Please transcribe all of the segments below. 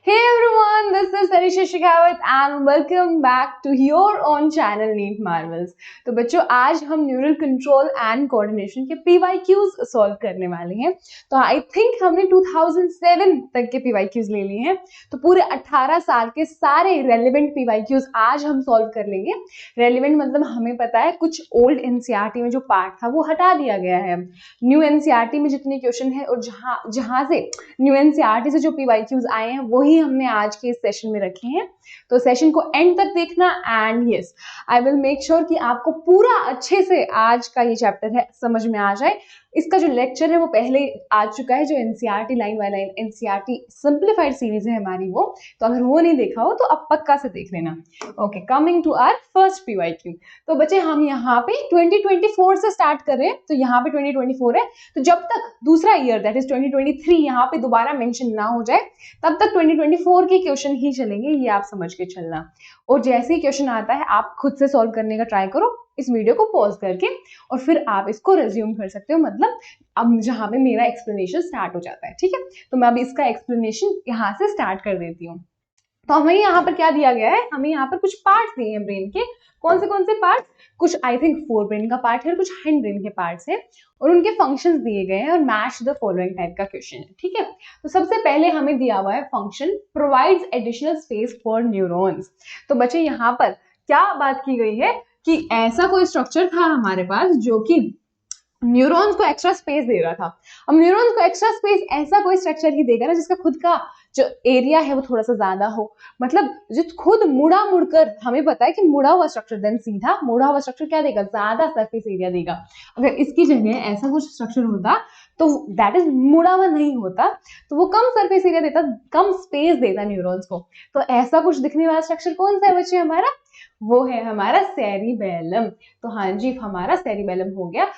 Hey everyone, this is Tanisha Shekhawat and welcome back to your own channel Neat Marvels। तो बच्चों आज हम neural control and coordination के PYQs solve करने वाले हैं। तो आई थिंक हमने 2007 तक के PYQs ले लिए हैं, तो पूरे 18 साल के सारे रेलिवेंट PYQs आज हम सॉल्व कर लेंगे। रेलिवेंट मतलब हमें पता है कुछ ओल्ड NCERT में जो पार्ट था वो हटा दिया गया है, न्यू NCERT में जितने क्वेश्चन है और जहाँ से न्यू NCERT से जो PYQs आए हैं वही हमने आज के इस सेशन में रखे हैं। तो सेशन को एंड तक देखना and yes I will make sure कि आपको पूरा अच्छे से आज का ये चैप्टर है समझ में आ जाए। इसका जो लेक्चर है वो पहले आ चुका है, जो NCERT line by line NCERT simplified series है हमारी वो, तो अगर वो नहीं देखा हो तो अब पक्का से देख लेना। Okay, coming to our first PYQ। तो बच्चे हम यहाँ पे 2024 से स्टार्ट कर रहे हैं, तो यहाँ पे 2024 है, तो जब तक दूसरा ईयर दैट इज 2023 यहाँ पे दोबारा मेंशन ना हो जाए तब तक 2024 के क्वेश्चन ही चलेंगे, ये आप समझ के चलना। और जैसे ही क्वेश्चन आता है आप खुद से सॉल्व करने का ट्राई करो, इस वीडियो को पॉज करके, और फिर आप इसको रिज्यूम कर सकते हो, मतलब अब जहाँ पे मेरा एक्सप्लेनेशन स्टार्ट हो जाता है। ठीक है, तो मैं अभी इसका एक्सप्लेनेशन यहाँ से स्टार्ट कर देती हूँ। तो हमें यहाँ पर क्या दिया गया है, हमें यहाँ पर कुछ पार्ट्स दिए हैं ब्रेन के। कौन से पार्ट्स? कुछ आई थिंक फोर ब्रेन का पार्ट है और कुछ हाइंड ब्रेन के पार्ट्स है, और उनके फंक्शंस दिए गए हैं और मैच द फॉलोइंग टाइप का क्वेश्चन है। ठीक है, तो सबसे पहले हमें दिया हुआ है function provides additional space for neurons. तो बच्चे यहाँ पर क्या बात की गई है कि ऐसा कोई स्ट्रक्चर था हमारे पास जो कि न्यूरॉन्स को एक्स्ट्रा स्पेस दे रहा था। अब न्यूरॉन्स को एक्स्ट्रा स्पेस ऐसा कोई स्ट्रक्चर ही देगा ना जिसका खुद का जो एरिया है वो थोड़ा सा ज्यादा हो, मतलब जो खुद मुड़कर, हमें पता है कि मुड़ा हुआ स्ट्रक्चर देन सीधा मुड़ा हुआ स्ट्रक्चर क्या देगा, ज्यादा सरफेस एरिया देगा। अगर इसकी जगह ऐसा कुछ स्ट्रक्चर होता तो दैट इज मुड़ा हुआ नहीं होता, तो वो कम सरफेस एरिया देता, कम स्पेस देता न्यूरॉन्स को। तो ऐसा कुछ दिखने वाला स्ट्रक्चर कौन सा है बच्चे हमारा? वो है हमारा सेरिबेलम। तो हाँ जी, हमारा सेरिबेलम हो गया।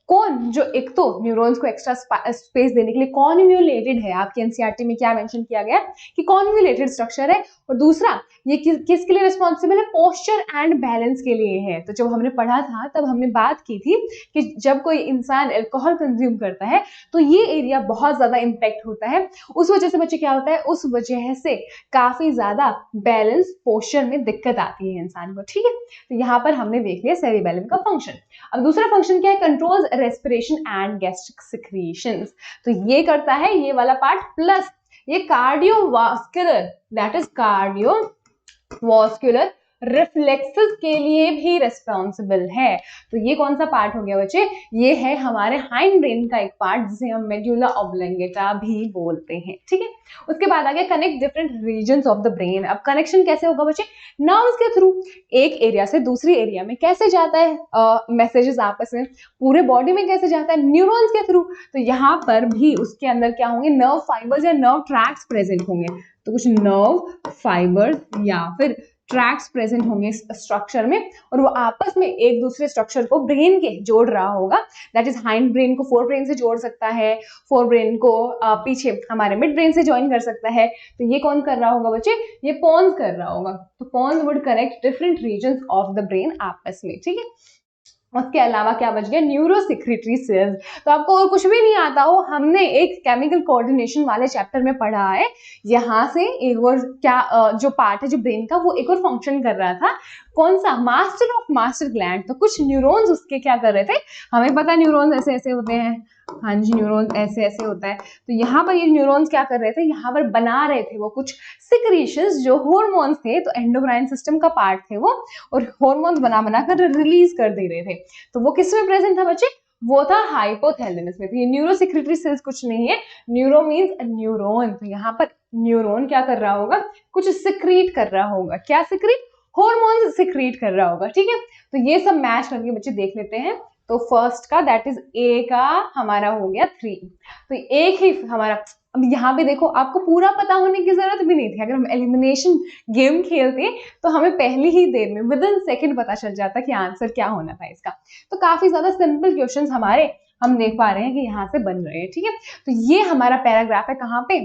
कौन? जो एक तो न्यूरॉन्स को एक्स्ट्रा स्पेस देने के लिए कॉन्वोल्यूटेड है, आपके NCERT में क्या मेंशन किया गया कि कॉन्वोल्यूटेड स्ट्रक्चर है, और दूसरा ये किसके लिए रिस्पॉन्सिबल है? पोस्चर एंड बैलेंस के लिए है। तो जब हमने पढ़ा था तब हमने बात की थी कि जब कोई इंसान अल्कोहल कंज्यूम करता है तो ये एरिया बहुत ज्यादा इम्पैक्ट होता है। उस वजह से बच्चे क्या होता है, उस वजह से काफी ज्यादा बैलेंस पोस्चर में दिक्कत आती है इंसान को। ठीक है, तो यहाँ पर हमने देख लिया सेरिबेलम का फंक्शन। अब दूसरा फंक्शन क्या है? Controls respiration and gastric secretions. तो ये करता है ये वाला पार्ट, प्लस ये cardiovascular, that is cardiovascular reflexes के लिए भी रिस्पॉन्सिबल है। तो ये कौन सा पार्ट हो गया बच्चे? ये है हमारे हाइंड ब्रेन का एक पार्ट जिसे हम मेडुला ऑब्लंगेटा भी बोलते हैं। ठीक है, उसके बाद आ गया connect different regions of the brain. अब कनेक्शन कैसे होगा बच्चे? नर्व्स के थ्रू एक एरिया से दूसरी एरिया में कैसे जाता है मैसेजेस आपस में, पूरे बॉडी में कैसे जाता है? न्यूरॉन्स के थ्रू। तो यहाँ पर भी उसके अंदर क्या होंगे? नर्व फाइबर्स या नर्व ट्रैक्स प्रेजेंट होंगे। तो कुछ नर्व फाइबर्स या फिर ट्रैक्स प्रेजेंट होंगे स्ट्रक्चर में, और वो आपस में एक दूसरे स्ट्रक्चर को ब्रेन के जोड़ रहा होगा। दैट इज हाइंड ब्रेन को फोर ब्रेन से जोड़ सकता है, फोर ब्रेन को पीछे हमारे मिड ब्रेन से ज्वाइन कर सकता है। तो ये कौन कर रहा होगा बच्चे? ये पॉन्स कर रहा होगा। तो pons would connect different regions of the brain आपस में। ठीक है, उसके अलावा क्या बच गया? Neurosecretory cells. तो आपको और कुछ भी नहीं आता हो, हमने एक केमिकल कोऑर्डिनेशन वाले चैप्टर में पढ़ा है, यहाँ से एक और क्या जो पार्ट है जो ब्रेन का, वो एक और फंक्शन कर रहा था। कौन सा? Master of master gland. तो कुछ न्यूरॉन्स उसके क्या कर रहे थे, हमें पता है न्यूरॉन्स ऐसे ऐसे होते हैं, हाँ जी न्यूरॉन्स ऐसे ऐसे होता है। तो यहाँ पर ये न्यूरॉन्स क्या कर रहे थे, यहाँ पर बना रहे थे वो कुछ सिक्रीशंस जो हॉर्मोन्स थे, तो एंडोक्राइन सिस्टम का पार्ट थे वो, और हॉर्मोन्स बना कर रिलीज कर दे रहे थे। तो वो किस में प्रेजेंट था बच्चे? वो था हाइपोथैलेमस में। तो ये न्यूरोसेक्रेटरी सेल्स कुछ नहीं है, न्यूरो मीन्स न्यूरॉन। तो यहाँ पर न्यूरॉन क्या कर रहा होगा? कुछ सिक्रीट कर रहा होगा। क्या सिक्रीट? हॉर्मोन्स सिक्रीट कर रहा होगा। ठीक है, तो ये सब मैच करके बच्चे देख लेते हैं। तो फर्स्ट का दैट इज ए का हमारा हो गया 3। तो एक ही हमारा, अब यहाँ पे देखो आपको पूरा पता होने की जरूरत भी नहीं थी। अगर हम एलिमिनेशन गेम खेलते तो हमें पहली ही देर में विद इन सेकेंड पता चल जाता कि आंसर क्या होना था इसका। तो काफी ज्यादा सिंपल क्वेश्चंस हमारे हम देख पा रहे हैं कि यहाँ से बन रहे हैं। ठीक है, तो ये हमारा पैराग्राफ है कहाँ पे,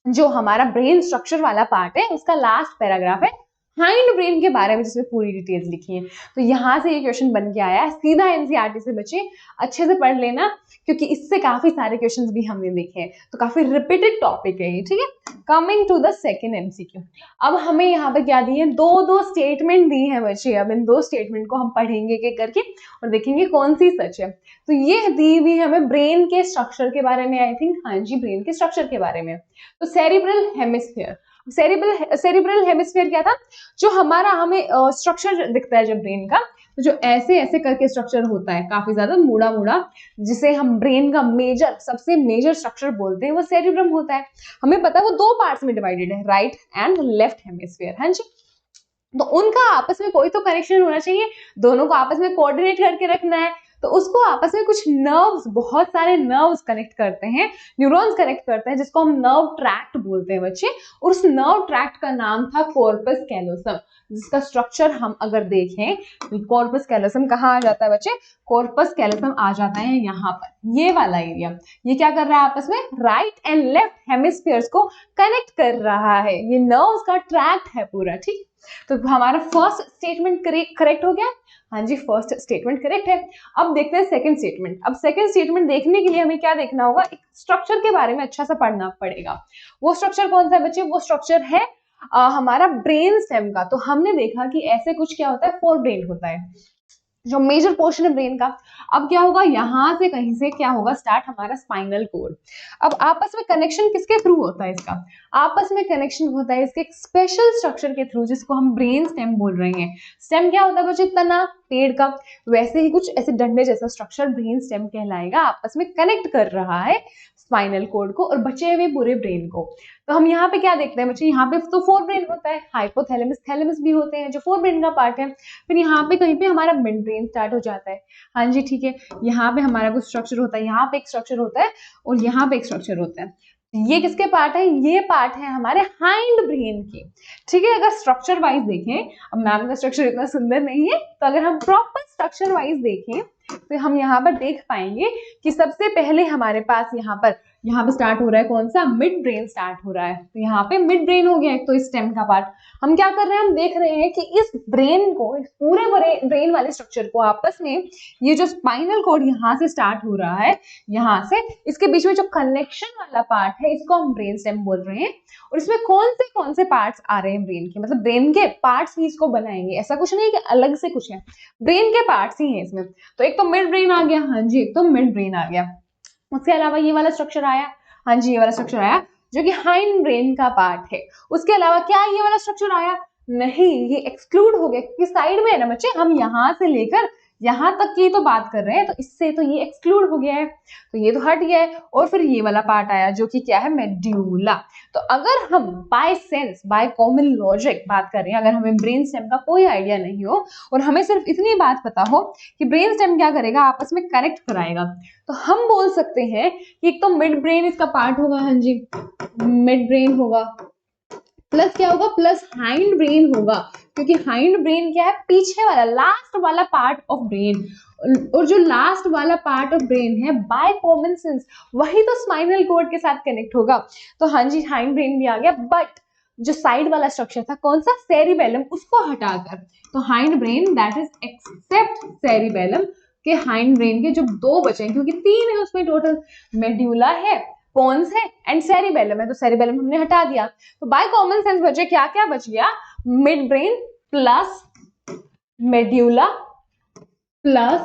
जो हमारा ब्रेन स्ट्रक्चर वाला पार्ट है उसका लास्ट पैराग्राफ है हाइंड ब्रेन के बारे में, जिसमें पूरी डिटेल्स लिखी है। तो यहाँ से ये क्वेश्चन बन के आया है, सीधा NCERT से बच्चे अच्छे से पढ़ लेना, क्योंकि इससे काफी सारे क्वेश्चंस भी हमने देखे हैं, तो काफी रिपीटेड टॉपिक है ये। ठीक है, coming to the second MCQ. अब हमें यहाँ पे क्या दी है, दो स्टेटमेंट दी है बच्चे। अब इन दो स्टेटमेंट को हम पढ़ेंगे एक करके और देखेंगे कौन सी सच है। तो ये दी हुई हमें ब्रेन के स्ट्रक्चर के बारे में, आई थिंक, हाँ जी, ब्रेन के स्ट्रक्चर के बारे में। तो सेरिब्रल हेमिस्फीयर, सेरिब्रल हेमिस्फीयर क्या था, जो हमारा हमें स्ट्रक्चर दिखता है जब ब्रेन का, तो जो ऐसे ऐसे करके स्ट्रक्चर होता है, काफी ज्यादा मुड़ा मुड़ा, जिसे हम ब्रेन का सबसे मेजर स्ट्रक्चर बोलते हैं, वो सेरिब्रम होता है। हमें पता है वो दो पार्ट्स में डिवाइडेड है, राइट एंड लेफ्ट हेमिस्फीयर। हाँ जी, तो उनका आपस में कोई तो कनेक्शन होना चाहिए, दोनों को आपस में कोऑर्डिनेट करके रखना है। तो उसको आपस में कुछ नर्व्स, बहुत सारे नर्व्स कनेक्ट करते हैं, न्यूरॉन्स कनेक्ट करते हैं, जिसको हम नर्व ट्रैक्ट बोलते हैं बच्चे। और उस नर्व ट्रैक्ट का नाम था कॉर्पस कैलोसम, जिसका स्ट्रक्चर हम अगर देखें, कॉर्पस कैलोसम कहाँ आ जाता है बच्चे, कॉर्पस कैलोसम आ जाता है यहाँ पर, ये वाला एरिया। ये क्या कर रहा है आपस में, राइट एंड लेफ्ट हेमिस्फीयर्स को कनेक्ट कर रहा है, ये नर्व्स का ट्रैक्ट है पूरा, ठीक। तो हमारा फर्स्ट स्टेटमेंट करेक्ट हो गया। हाँ जी, फर्स्ट स्टेटमेंट करेक्ट है। अब देखते हैं सेकंड स्टेटमेंट। अब सेकंड स्टेटमेंट देखने के लिए हमें क्या देखना होगा, एक स्ट्रक्चर के बारे में अच्छा सा पढ़ना पड़ेगा। वो स्ट्रक्चर कौन सा है बच्चे, वो स्ट्रक्चर है हमारा ब्रेन स्टेम का। तो हमने देखा कि ऐसे कुछ क्या होता है, फोर ब्रेन होता है, जो मेजर पोर्शन है ब्रेन का। अब क्या होगा, यहां से कहीं से क्या होगा स्टार्ट, हमारा स्पाइनल कोड। अब आपस में कनेक्शन किसके थ्रू होता है इसका, आपस में कनेक्शन होता है इसके एक स्पेशल स्ट्रक्चर के थ्रू, जिसको हम ब्रेन स्टेम बोल रहे हैं। स्टेम क्या होता है बच्चे, तना पेड़ का, वैसे ही कुछ ऐसे डंडे जैसा स्ट्रक्चर ब्रेन स्टेम कहलाएगा, आपस में कनेक्ट कर रहा है स्पाइनल कोड को और बचे हुए पूरे ब्रेन को। तो हम यहाँ पे क्या देखते हैं बच्चे, यहाँ पे तो फोर ब्रेन होता है, हाइपोथैलेमस थैलेमस भी होते हैं जो फोर ब्रेन का पार्ट है। फिर यहाँ पे कहीं पे हमारा मिड ब्रेन स्टार्ट हो जाता है। हाँ जी, ठीक है, यहाँ पे हमारा कुछ स्ट्रक्चर होता है, यहाँ पे एक स्ट्रक्चर होता है और यहाँ पे एक स्ट्रक्चर होता है। ये किसके पार्ट है, ये पार्ट है हमारे हाइंड ब्रेन की, ठीक है। अगर स्ट्रक्चर वाइज देखें, अब मैम का स्ट्रक्चर इतना सुंदर नहीं है, तो अगर हम प्रॉपर स्ट्रक्चर वाइज देखें तो हम यहाँ पर देख पाएंगे कि सबसे पहले हमारे पास यहाँ पे स्टार्ट हो रहा है कौन सा, मिड ब्रेन स्टार्ट हो रहा है। तो यहाँ पे मिड ब्रेन हो गया एक तो इस स्टेम का पार्ट। हम क्या कर रहे हैं, हम देख रहे हैं कि इस ब्रेन को, इस पूरे ब्रेन वाले स्ट्रक्चर को आपस में, ये जो स्पाइनल कोड यहाँ से स्टार्ट हो रहा है, यहाँ से इसके बीच में जो कनेक्शन वाला पार्ट है, इसको हम ब्रेन स्टेम बोल रहे हैं। और इसमें कौन से पार्ट्स आ रहे हैं ब्रेन के, मतलब ब्रेन के पार्ट्स ही इसको बनाएंगे, ऐसा कुछ नहीं कि अलग से कुछ है, ब्रेन के पार्ट्स ही है इसमें। तो एक तो मिड ब्रेन आ गया, हाँ जी, एक तो मिड ब्रेन आ गया। उसके अलावा ये वाला स्ट्रक्चर आया, हाँ जी, ये वाला स्ट्रक्चर आया जो कि हाइंड ब्रेन का पार्ट है। उसके अलावा क्या ये वाला स्ट्रक्चर आया, नहीं, ये एक्सक्लूड हो गया क्योंकि साइड में है ना बच्चे, हम यहाँ से लेकर यहाँ तक की तो बात कर रहे हैं, तो इससे तो ये एक्सक्लूड हो गया है, तो ये तो हट गया है। और फिर ये वाला पार्ट आया जो कि क्या है, मेड्यूला। तो अगर हम by sense, by common logic बात कर रहे हैं, अगर हमें ब्रेन स्टेम का कोई आइडिया नहीं हो और हमें सिर्फ इतनी बात पता हो कि ब्रेन स्टेम क्या करेगा, आपस में कनेक्ट कराएगा, तो हम बोल सकते हैं कि एक तो मिड ब्रेन इसका पार्ट होगा, हाँ जी, मिड ब्रेन होगा, प्लस क्या होगा, प्लस हाइंड ब्रेन होगा, क्योंकि हाइंड ब्रेन क्या है, पीछे वाला लास्ट वाला पार्ट ऑफ ब्रेन। और जो लास्ट वाला पार्ट ऑफ ब्रेन है, बाय कॉमन सेंस वही तो स्पाइनल कोड के साथ कनेक्ट होगा। तो हाँ जी, हाइंड ब्रेन भी आ गया, बट जो साइड वाला स्ट्रक्चर था कौन सा, सेरिबेलम, उसको हटाकर, तो hind brain that is except cerebellum के हाइंड ब्रेन के जो दो बचे, क्योंकि तीन है उसमें टोटल, मेड्यूला है, पोन्स है एंड सेरिबेलम है, तो सेरिबेलम हमने हटा दिया। तो बाय कॉमन सेंस बचे क्या क्या बच गया, mid brain plus medulla plus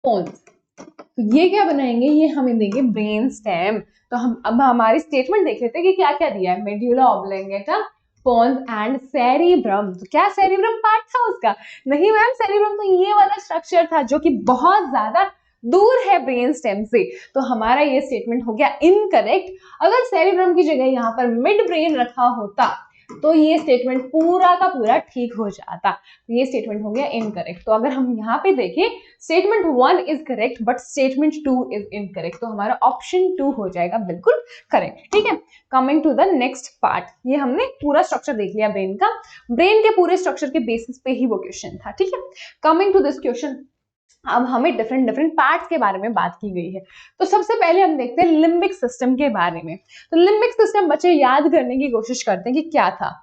pons. तो ये क्या बनाएंगे, ये हमें देंगे ब्रेन स्टेम। तो हम अब हमारी स्टेटमेंट देख लेते हैं कि क्या क्या दिया है, medulla oblongata, pons and cerebrum. तो क्या सेरिब्रम पार्ट था उसका, नहीं मैम, सेरिब्रम तो ये वाला स्ट्रक्चर था जो कि बहुत ज्यादा दूर है ब्रेन स्टेम से। तो हमारा ये स्टेटमेंट हो गया इनकरेक्ट। अगर सेरिब्रम की जगह यहाँ पर मिड ब्रेन रखा होता तो ये स्टेटमेंट पूरा का पूरा ठीक हो जाता। तो ये स्टेटमेंट हो गया इनकरेक्ट। तो अगर हम यहाँ पे देखें, statement 1 is correct but statement 2 is incorrect, तो हमारा ऑप्शन 2 हो जाएगा बिल्कुल करेक्ट, ठीक है। Coming to the next part, ये हमने पूरा स्ट्रक्चर देख लिया ब्रेन का, ब्रेन के पूरे स्ट्रक्चर के बेसिस पे ही वो क्वेश्चन था, ठीक है। कमिंग टू दिस क्वेश्चन, अब हमें डिफरेंट डिफरेंट पार्ट्स के बारे में बात की गई है। तो सबसे पहले हम देखते हैं लिम्बिक सिस्टम के बारे में। तो लिम्बिक सिस्टम बच्चे याद करने की कोशिश करते हैं कि क्या था।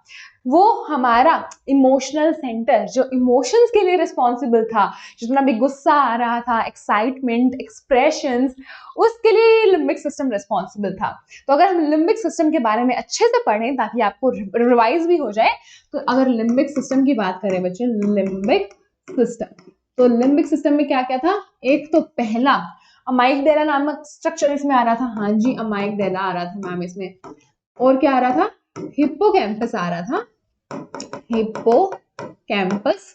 वो हमारा इमोशनल सेंटर, जो इमोशंस के लिए रिस्पॉन्सिबल था, जितना भी गुस्सा आ रहा था, एक्साइटमेंट, एक्सप्रेशंस, उसके लिए लिम्बिक सिस्टम रिस्पॉन्सिबल था। तो अगर हम लिम्बिक सिस्टम के बारे में अच्छे से पढ़ें ताकि आपको रिवाइज भी हो जाए, तो अगर लिम्बिक सिस्टम की बात करें बच्चे, लिम्बिक सिस्टम, तो लिम्बिक सिस्टम में क्या क्या था। एक तो पहला अमाइगडाला नामक स्ट्रक्चर इसमें आ रहा था। हाँ जी, अमाइगडाला आ रहा था मैम इसमें। और क्या आ रहा था, हिप्पोकैम्पस आ रहा था, हिप्पोकैम्पस,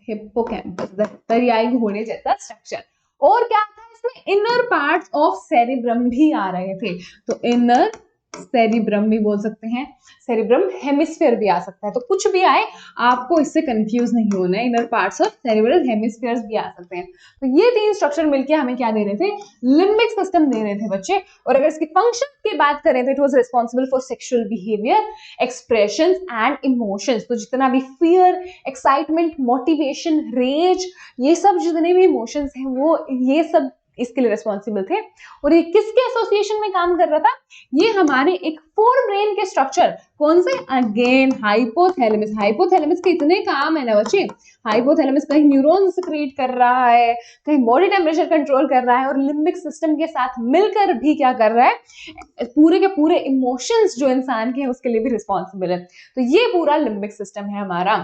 हिप्पोकैम्पस दरियाई घोड़े जैसा स्ट्रक्चर। और क्या था इसमें, इनर पार्ट्स ऑफ सेरिब्रम भी आ रहे थे। तो इनर सेरिब्रम भी बोल सकते हैं, सेरिब्रम हेमिस्फीयर भी आ सकता है। तो कुछ भी आए आपको इससे कंफ्यूज नहीं होना है, inner parts of cerebral hemispheres भी आ सकते हैं। तो ये तीन स्ट्रक्चर मिलके हमें क्या दे रहे थे, लिम्बिक सिस्टम दे रहे थे बच्चे। और अगर इसकी फंक्शन की बात करें तो it was responsible for sexual behaviour, expressions and emotions. तो जितना भी फियर, एक्साइटमेंट, मोटिवेशन, रेज, ये सब जितने भी इमोशंस हैं वो ये सब इसके लिए रिस्पॉन्सिबल थे। और ये किसके एसोसिएशन में काम कर रहा था, ये हमारे एक फोर ब्रेन के स्ट्रक्चर, कौन से, अगेन हाइपोथैलेमस। हाइपोथैलेमस के इतने काम है ना बच्चे, हाइपोथैलेमस कहीं न्यूरॉन्स सिक्रीट कर रहा है, कहीं बॉडी टेम्परेचर कंट्रोल कर रहा है, और लिम्बिक सिस्टम के साथ मिलकर भी क्या कर रहा है, पूरे के पूरे इमोशंस जो इंसान के हैं उसके लिए भी रिस्पॉन्सिबल है। तो ये पूरा लिम्बिक सिस्टम है हमारा।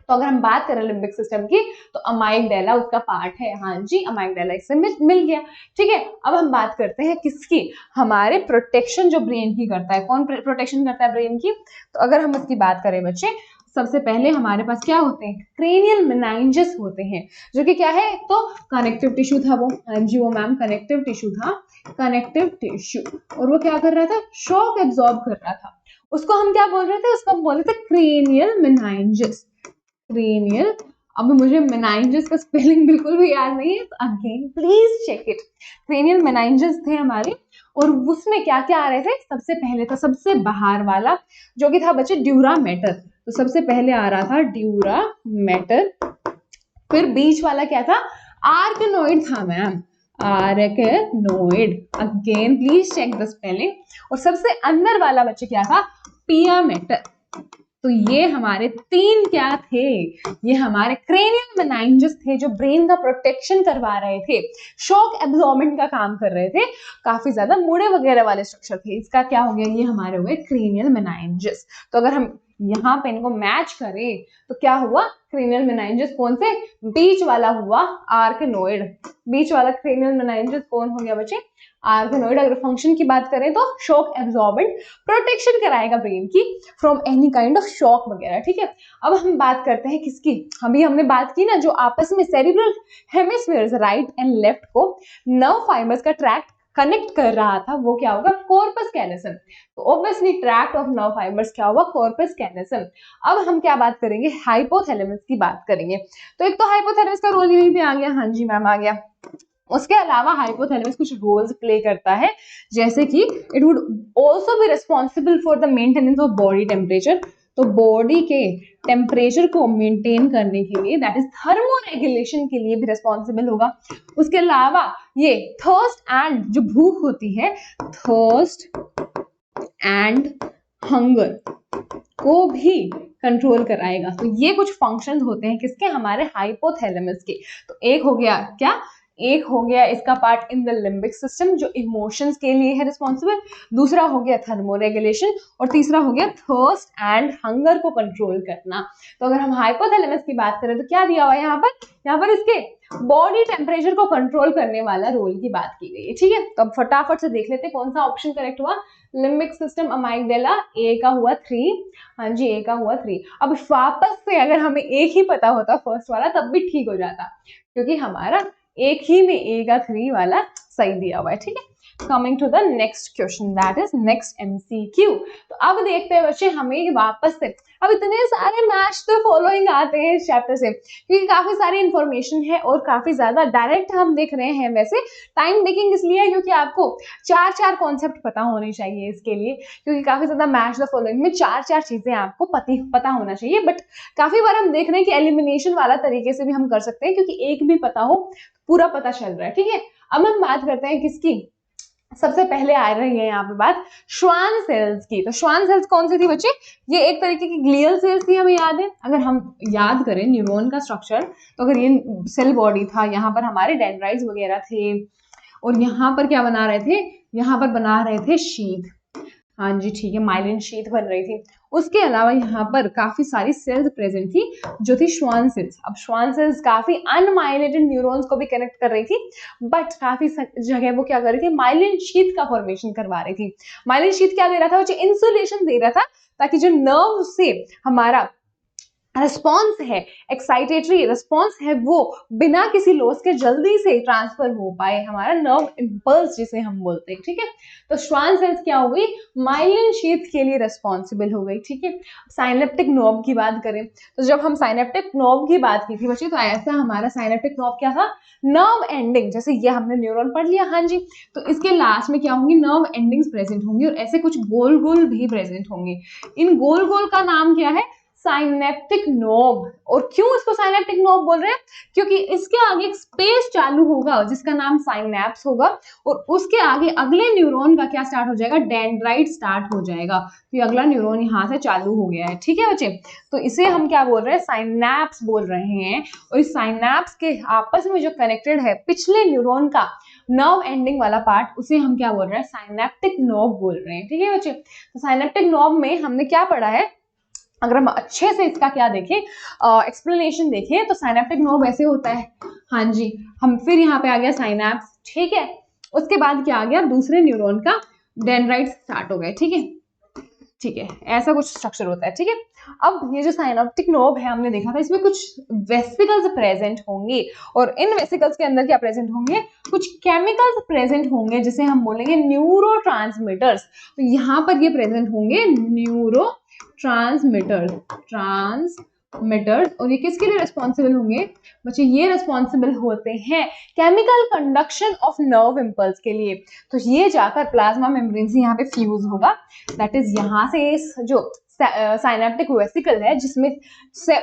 तो अगर हम बात करें लिम्बिक सिस्टम की, तो अमाइगडाला उसका पार्ट है। हाँ जी, अमाइगडाला इससे मिल गया। ठीक है, अब हम बात करते हैं किसकी, हमारे प्रोटेक्शन जो ब्रेन की करता है। कौन प्रोटेक्शन करता है ब्रेन की, तो अगर हम इसकी बात करें बच्चे, सबसे पहले हमारे पास क्या होते हैं, क्रेनियल मेनाइंजेस होते हैं, जो कि क्या है, तो कनेक्टिव टिश्यू था वो। हाँ जी, वो मैम कनेक्टिव टिश्यू था, कनेक्टिव टिश्यू। और वो क्या कर रहा था, शॉक एब्जॉर्ब कर रहा था। उसको हम क्या बोल रहे थे, उसको हम बोल रहे थे क्रेनियल मेनाइंजेस, क्रेनियल। अब मुझे मेनाइंजेस का स्पेलिंग बिल्कुल भी याद नहीं है, तो again please check it. Cranial meninges थे हमारे, और उसमें क्या क्या आ रहे थे, सबसे पहले था सबसे बाहर वाला जो कि था बच्चे ड्यूरा मैटर। तो सबसे पहले आ रहा था ड्यूरा मैटर, फिर बीच वाला क्या था, आर्कनोइड था ma'am, arachnoid. Again please check the spelling. और सबसे अंदर वाला बच्चे क्या था, पिया मैटर। तो ये हमारे तीन क्या थे, ये हमारे क्रेनियल मेनाइंजेस थे, जो ब्रेन का प्रोटेक्शन करवा रहे थे, शॉक एब्जॉर्बेंट का काम कर रहे थे, काफी ज्यादा मुड़े वगैरह वाले स्ट्रक्चर थे। इसका क्या हो गया, ये हमारे हुए क्रेनियल मेनाइंजेस। तो अगर हम यहाँ पे इनको मैच करें तो क्या हुआ, क्रेनियल मेनाइंजेस कौन से, बीच वाला हुआ आर्कनोइड। बीच वाला क्रेनियल मेनाइंजेस कौन हो गया बच्चे, आर्कनोइड। अगर फंक्शन की बात करें तो शॉक एब्जॉर्बेंट, प्रोटेक्शन कराएगा ब्रेन की from any kind of shock वगैरह। ठीक है, अब हम बात करते हैं किसकी, अभी हमने बात की ना जो आपस में cerebral hemispheres right and left को नर्व फाइबर्स का ट्रैक्ट कनेक्ट कर रहा था, वो क्या होगा, कॉर्पस कैलोसम। तो obviously tract of nerve fibres क्या होगा, कॉर्पस कैलोसम। अब हम क्या बात करेंगे, हाइपोथैलेमस की बात करेंगे। तो एक तो हाइपोथैलेमस का रोल यहीं पे आ गया, हाँ जी मैम आ गया। उसके अलावा हाइपोथैलेमस कुछ रोल्स प्ले करता है, जैसे कि it would also be responsible for the maintenance of body temperature. तो बॉडी के टेम्परेचर को मेंटेन करने के लिए, दैट इज थर्मोरेगुलेशन के लिए भी रिस्पॉन्सिबल होगा। उसके अलावा ये थर्स्ट एंड जो भूख होती है, थर्स्ट एंड हंगर को भी कंट्रोल कराएगा। तो ये कुछ फंक्शंस होते हैं किसके, हमारे हाइपोथैलेमस के। तो एक हो गया क्या, एक हो गया इसका part in the limbic system जो इमोशंस के लिए है रिस्पॉन्सिबल, दूसरा हो गया थर्मोरेगुलेशन, और तीसरा हो गया थर्स्ट एंड हंगर को कंट्रोल करना। तो अगर हम हाइपोथैलेमस की बात करें तो क्या दिया हुआ है यहाँ पर इसके बॉडी टेम्परेचर को कंट्रोल करने वाला रोल की बात की गई है। ठीक है, तो अब फटाफट से देख लेते हैं कौन सा ऑप्शन करेक्ट हुआ, लिम्बिक सिस्टम अमाइगडाला, ए का हुआ 3। हाँ जी, ए का हुआ 3। अब वापस से अगर हमें एक ही पता होता फर्स्ट वाला तब भी ठीक हो जाता, क्योंकि हमारा एक ही में ए का 3 वाला सही दिया हुआ है। ठीक है, coming to the next question, that is next MCQ। तो अब देखते हैं बच्चे हमें वापस से, अब इतने सारे मैच द फॉलोइंग आते हैं इस चैप्टर से, क्योंकि काफी सारी इंफॉर्मेशन है और काफी ज्यादा डायरेक्ट हम देख रहे हैं। वैसे टाइम टेकिंग इसलिए क्योंकि आपको 4 कॉन्सेप्ट पता होने चाहिए इसके लिए, क्योंकि काफी ज्यादा मैच द फॉलोइंग में 4 चीजें आपको पता होना चाहिए। बट काफी बार हम देख रहे हैं कि एलिमिनेशन वाला तरीके से भी हम कर सकते हैं, क्योंकि एक भी पता हो पूरा पता चल रहा है। ठीक है, अब हम बात करते हैं किसकी, सबसे पहले आ रही है यहाँ पे बात श्वान सेल्स की। तो श्वान सेल्स कौन सी थी बच्चे, ये एक तरीके की ग्लियल सेल्स थी, हमें याद है। अगर हम याद करें न्यूरॉन का स्ट्रक्चर, तो अगर ये सेल बॉडी था, यहाँ पर हमारे डेंड्राइट्स वगैरह थे, और यहाँ पर क्या बना रहे थे, यहाँ पर बना रहे थे शीथ, हाँ जी ठीक है, माइलिन शीथ बन रही थी। उसके अलावा यहाँ पर काफी सारी सेल्स प्रेजेंट थी जो थी श्वान सेल्स। अब श्वान सेल्स काफी अनमाइलिनेटेड न्यूरॉन्स को भी कनेक्ट कर रही थी, बट काफी जगह वो क्या कर रही थी, माइलिन शीथ का फॉर्मेशन करवा रही थी। माइलिन शीथ क्या दे रहा था, वो जो इंसुलेशन दे रहा था, ताकि जो नर्व से हमारा रिस्पॉन्स है, एक्साइटेटरी रिस्पॉन्स है, वो बिना किसी लॉस के जल्दी से ट्रांसफर हो पाए, हमारा नर्व इंपल्स जिसे हम बोलते हैं। ठीक है, तो श्वान सेल्स क्या हो गई, माइलिन शीथ के लिए रिस्पॉन्सिबल हो गई। ठीक है, साइनेप्टिक नोब की बात करें, तो जब हम साइनेप्टिक नोब की बात की थी बच्चे, तो ऐसा हमारा साइनेप्टिक नोब क्या था, नर्व एंडिंग, जैसे ये हमने न्यूरॉन पढ़ लिया, हाँ जी, तो इसके लास्ट में क्या होंगी, नर्व एंडिंग्स प्रेजेंट होंगी, और ऐसे कुछ गोल गोल भी प्रेजेंट होंगे। इन गोल गोल का नाम क्या है, साइनेप्टिक नोब। और क्यों इसको साइनेप्टिक नोब बोल रहे हैं, क्योंकि इसके आगे एक स्पेस चालू होगा जिसका नाम साइनेप्स होगा, और उसके आगे अगले न्यूरॉन का क्या स्टार्ट हो जाएगा, डेंड्राइट स्टार्ट हो जाएगा। तो अगला न्यूरॉन यहाँ से चालू हो गया है। ठीक है बच्चे, तो इसे हम क्या बोल रहे हैं, साइनेप्स बोल रहे हैं। और इस साइनेप्स के आपस में जो कनेक्टेड है पिछले न्यूरॉन का नर्व एंडिंग वाला पार्ट, उसे हम क्या बोल रहे हैं, साइनेप्टिक नोब बोल रहे हैं। ठीक है बच्चे, तो साइनेप्टिक नोब में हमने क्या पढ़ा है, अगर हम अच्छे से इसका क्या देखें, एक्सप्लेनेशन देखें, तो साइनेप्टिक नोब ऐसे होता है, हाँ जी, हम फिर यहाँ पे आ गया साइनेप्स, ठीक है, उसके बाद क्या आ गया, दूसरे न्यूरॉन का डेंड्राइट स्टार्ट हो गए। ठीक है, ठीक है, ऐसा कुछ स्ट्रक्चर होता है। ठीक है, अब ये जो साइनेप्टिक नोब है हमने देखा था, इसमें कुछ वेसिकल्स प्रेजेंट होंगे, और इन वेसिकल्स के अंदर क्या प्रेजेंट होंगे, कुछ केमिकल्स प्रेजेंट होंगे, जिसे हम बोलेंगे न्यूरो ट्रांसमीटर्स। तो यहाँ पर ये प्रेजेंट होंगे न्यूरो ट्रांसमीटर्स, और ये किसके लिए रिस्पॉन्सिबल होंगे बच्चे, ये रिस्पॉन्सिबल होते हैं chemical conduction of nerve impulse के लिए। तो ये जाकर प्लाज्मा मेम्ब्रेन से यहाँ पे फ्यूज होगा, दैट इज यहाँ से जो साइनेप्टिक वेसिकल है जिसमें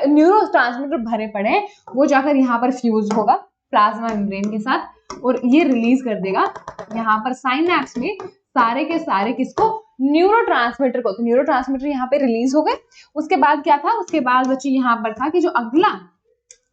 न्यूरो ट्रांसमीटर भरे पड़े हैं, वो जाकर यहाँ पर फ्यूज होगा प्लाज्मा मेम्ब्रेन के साथ, और ये रिलीज कर देगा यहाँ पर साइनेप्स में सारे के सारे किसको, न्यूरोट्रांसमीटर को। तो न्यूरोट्रांसमीटर यहाँ पे रिलीज हो गए। उसके बाद क्या था, उसके बाद बच्चे यहाँ पर था कि जो अगला,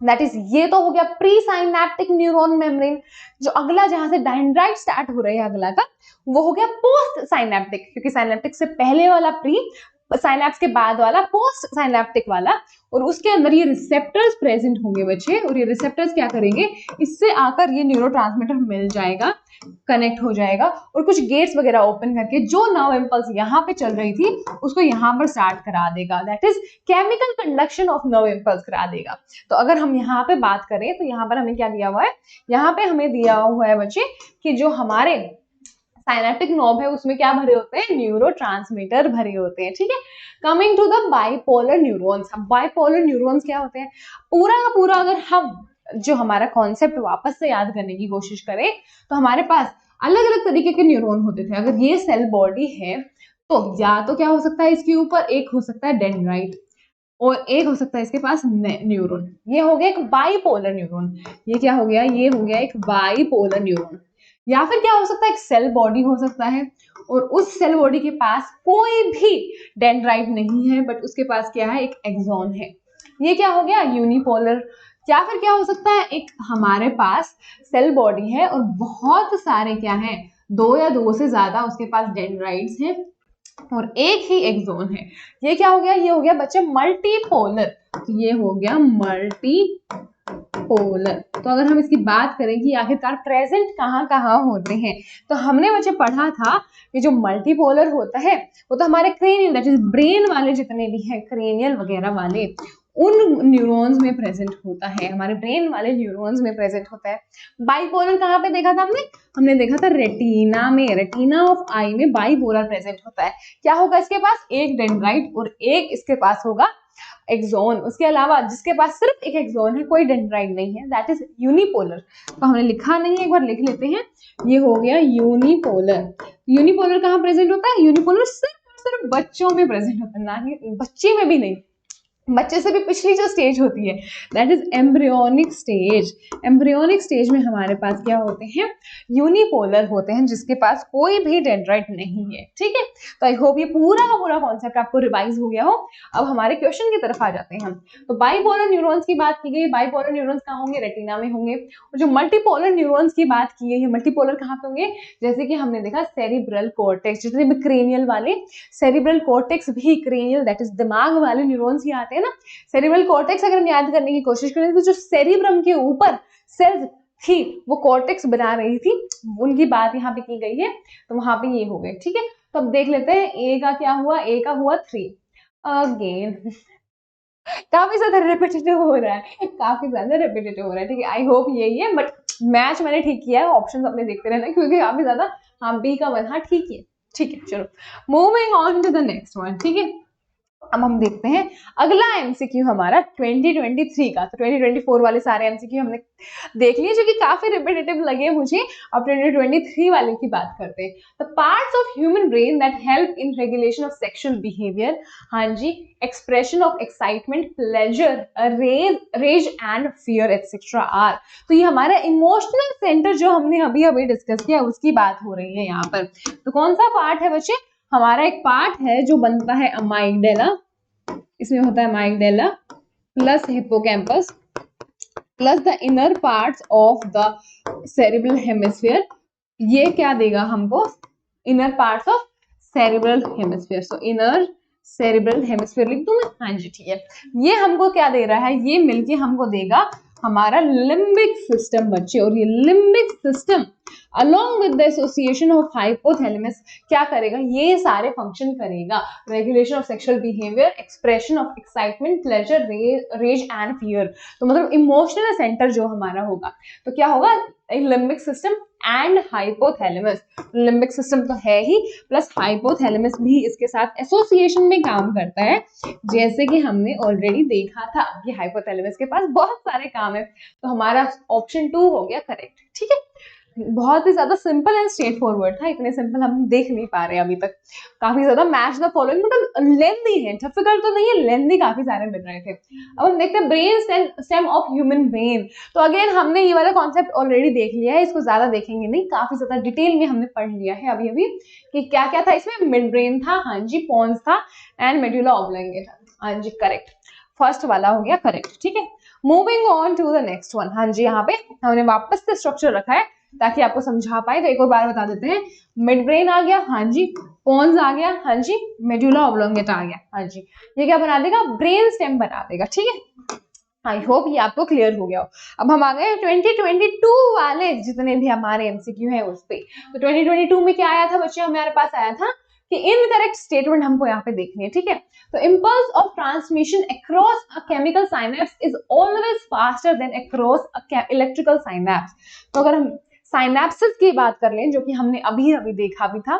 दैट इज ये तो हो गया प्री साइनेप्टिक न्यूरॉन मेम्ब्रेन, जो अगला जहां से डेंड्राइट स्टार्ट हो रही है अगला का, वो हो गया पोस्ट साइनेप्टिक, क्योंकि साइनेप्टिक से पहले वाला प्री, साइनेप्स के बाद वाला पोस्ट साइनेप्टिक वाला, और उसके अंदर ये रिसेप्टर्स प्रेजेंट होंगे बच्चे, और ये रिसेप्टर्स क्या करेंगे, इससे आकर ये न्यूरोट्रांसमीटर मिल जाएगा, कनेक्ट हो जाएगा, और कुछ गेट्स वगैरह ओपन करके जो नर्व इंपल्स यहाँ पे चल रही थी उसको यहाँ पर स्टार्ट करा देगा, that is chemical conduction of nerve impulse करा देगा। तो अगर हम यहाँ पे बात करें, तो यहाँ पर हमें क्या दिया हुआ है, यहाँ पे हमें दिया हुआ है बच्चे कि जो हमारे साइनेप्टिक नोब है उसमें क्या भरे होते हैं, न्यूरोट्रांसमीटर भरे होते हैं। ठीक है, coming to the bipolar neurons. Bipolar neurons क्या होते हैं, पूरा का पूरा अगर हम जो हमारा कॉन्सेप्ट वापस से याद करने की कोशिश करें, तो हमारे पास अलग अलग तरीके के न्यूरॉन होते थे। अगर ये सेल बॉडी है, तो या तो क्या हो सकता है, इसके ऊपर एक हो सकता है डेंड्राइट, और एक हो सकता है इसके पास न्यूरॉन। ये हो गया एक बाइपोलर न्यूरॉन, ये क्या हो गया, ये हो गया एक बाइपोलर न्यूरॉन। या फिर क्या हो सकता है, एक सेल बॉडी हो सकता है, और उस सेल बॉडी के पास कोई भी डेंड्राइट नहीं है, बट उसके पास क्या है, एक एक्सॉन है, ये क्या हो गया, यूनिपोलर। या फिर क्या हो सकता है, एक हमारे पास सेल बॉडी है और बहुत सारे क्या है, 2 या 2 से ज्यादा उसके पास डेंड्राइट्स हैं और एक ही एक्सॉन है, ये क्या हो गया, ये हो गया बच्चे मल्टीपोलर। तो ये हो गया मल्टीपोलर। तो अगर हम इसकी बात करें कि आखिरकार प्रेजेंट कहाँ कहाँ होते हैं, तो हमने बच्चे पढ़ा था कि जो मल्टीपोलर होता है वो तो हमारे क्रेनियल, दैट इज ब्रेन वाले जितने भी हैं, क्रेनियल वगैरह वाले, उन न्यूरॉन्स में प्रेजेंट होता है, हमारे ब्रेन वाले न्यूरॉन्स में प्रेजेंट होता है। बाइपोलर कहाँ पे देखा था हमने देखा था रेटिना में, रेटिना ऑफ आई में बाइपोलर प्रेजेंट होता है। क्या होगा इसके पास, एक डेंड्राइट और एक इसके पास होगा एक्सोन, उसके अलावा जिसके पास सिर्फ एक एक्सोन है, कोई डेंड्राइट नहीं है, दैट इज यूनिपोलर। तो हमने लिखा नहीं है, एक बार लिख लेते हैं, ये हो गया यूनिपोलर। यूनिपोलर कहाँ प्रेजेंट होता है, यूनिपोलर सिर्फ बच्चों में प्रेजेंट होता है, ना कि बच्चे में भी नहीं, बच्चे से भी पिछली जो स्टेज होती है that is embryonic stage. Embryonic stage में हमारे पास क्या होते हैं, यूनिपोलर होते हैं, जिसके पास कोई भी डेंड्राइट नहीं है। ठीक है, तो आई होप ये पूरा का पूरा कॉन्सेप्ट आपको रिवाइज हो गया हो। अब हमारे क्वेश्चन की तरफ आ जाते हैं हम। तो बाइपोलर न्यूरॉन्स की बात की गई, बाइपोलर न्यूरॉन्स कहाँ होंगे, रेटिना में होंगे। और जो मल्टीपोलर न्यूरॉन्स की बात की गई है, मल्टीपोलर कहाँ पे होंगे, जैसे कि हमने देखा सेरिब्रल कॉर्टेक्स, जितने भी क्रेनियल वाले, सेरिब्रल कॉर्टेक्स भी क्रेनियल दैट इज दिमाग वाले न्यूरॉन्स ही आते हैं ना। सेरिब्रल कॉर्टेक्स अगर हम याद करने की कोशिश करें तो जो सेरिब्रम के ऊपर सेल्स थी वो कॉर्टेक्स बना रही थी, उनकी बात यहाँ पे की गई है, तो वहां पे ये हो गए। ठीक है, तो अब देख लेते हैं ए का क्या हुआ, ए का हुआ 3 अगेन काफी ज्यादा रिपीटेटिव हो रहा है, काफी ज्यादा रिपीटेटिव हो रहा है। ठीक है, आई होप यही है, बट मैच मैंने ठीक किया है, ऑप्शन अपने देखते रहना क्योंकि काफी ज्यादा, हाँ बी का वन, हाँ ठीक है। ठीक है, चलो moving on to the next one. ठीक है, अब हम देखते हैं अगला एमसीक्यू हमारा 2023 का। तो 2024 वाले सारे एमसीक्यू हमने देख लिए जो कि काफी रिपीटेटिव लगे मुझे। अब 2023 वाले की बात करते हैं। The parts of human brain that help in regulation of sexual behaviour, हाँ जी, expression of excitement, pleasure, rage and fear etcetera are. तो ये हमारा इमोशनल सेंटर जो हमने अभी अभी डिस्कस किया उसकी बात हो रही है यहाँ पर। तो कौन सा पार्ट है बच्चे, हमारा एक पार्ट है जो बनता है अमाइगडाला, इसमें होता है amygdala plus hippocampus plus the inner parts of the cerebral hemisphere. ये क्या देगा हमको, inner parts of cerebral hemisphere. So inner cerebral hemisphere लिख दूं मैं, हाँ जी ठीक है। ये हमको क्या दे रहा है, ये मिलके हमको देगा हमारा लिम्बिक सिस्टम बच्चे। और ये limbic system along with the association of hypothalamus क्या करेगा, ये सारे फंक्शन करेगा, regulation of sexual behaviour, expression of excitement, pleasure, rage and fear. तो मतलब इमोशनल सेंटर जो हमारा होगा, तो क्या होगा, limbic system and hypothalamus. Limbic system तो है ही, प्लस हाइपोथैलेमस भी इसके साथ एसोसिएशन में काम करता है, जैसे कि हमने ऑलरेडी देखा था कि हाइपोथैलेमस के पास बहुत सारे काम है। तो हमारा ऑप्शन 2 हो गया करेक्ट। ठीक है, बहुत ही ज्यादा सिंपल एंड स्ट्रेट फॉरवर्ड था, इतने सिंपल हम देख नहीं पा रहे अभी तक। काफी ज्यादा मैच द फॉलोइंग, मतलब लेंदी है, डिफिकल्ट तो नहीं है, लेंदी काफी सारे मिल रहे थे। अब हम देखते हैं brain stem of human brain. तो अगेन हमने ये वाला कॉन्सेप्ट ऑलरेडी देख लिया है, इसको ज्यादा देखेंगे नहीं, काफी ज्यादा डिटेल में हमने पढ़ लिया है अभी अभी कि क्या क्या था इसमें। मिड ब्रेन था, हाँ जी, पोन्स था एंड मेडुला ऑब्लंगेटा, हाँ जी करेक्ट, फर्स्ट वाला हो गया करेक्ट। ठीक है, moving on to the next one. हाँ जी, यहाँ पे हमने वापस से स्ट्रक्चर रखा है ताकि आपको समझा पाए, तो एक और बार बता देते हैं। मिड ब्रेन आ गया, हाँ जी, पोन्स आ गया, हाँ जी, मेडुला ऑब्लोंगेटा आ गया, हाँ जी, ये क्या बना देगा, ब्रेन स्टेम बना देगा। ठीक है, आई होप ये आपको क्लियर हो गया हो। अब हम आ गए 2022 वाले जितने भी हमारे एमसीक्यू हैं उस पे। तो 2022 में क्या आया था बच्चे, हमारे पास आया था कि इनकरेक्ट स्टेटमेंट हमको यहाँ पे देखनी है। ठीक है, तो impulse of transmission across a chemical synapse is always faster than across a electrical synapse. तो अगर हम साइनेप्सिस की बात कर लें, जो कि हमने अभी अभी देखा भी था,